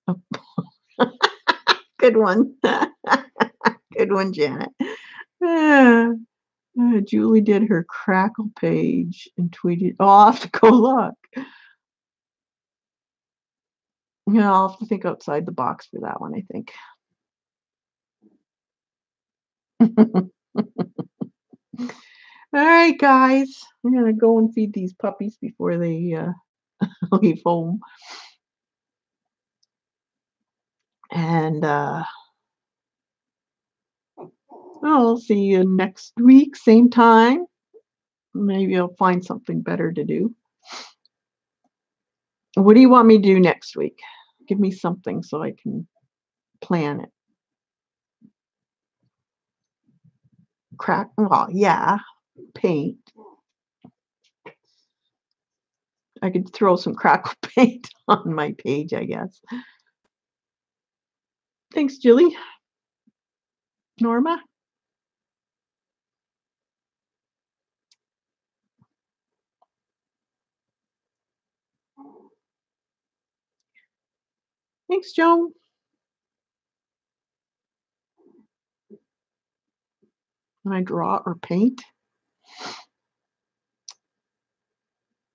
Oh, good one. Good one, Janet. Ah, Julie did her crackle page and tweeted. Oh, I'll have to go look. Yeah, I'll have to think outside the box for that one, I think. All right, guys. I'm gonna go and feed these puppies before they leave home. And I'll see you next week, same time. Maybe I'll find something better to do. What do you want me to do next week? Give me something so I can plan it. Well, yeah, paint. I could throw some crackle paint on my page, I guess. Thanks, Julie. Norma? Thanks, Joan. Can I draw or paint?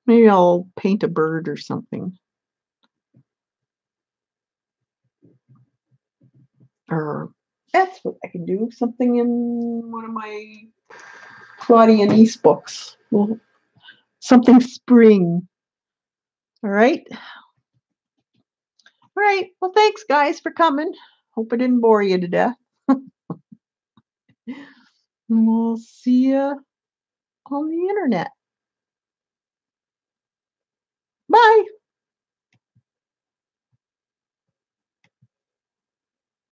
Maybe I'll paint a bird or something. Or that's what I can do. Something in one of my Claudia and East books. Well, something spring. All right. All right. Well, thanks, guys, for coming. Hope I didn't bore you to death. And we'll see you on the internet.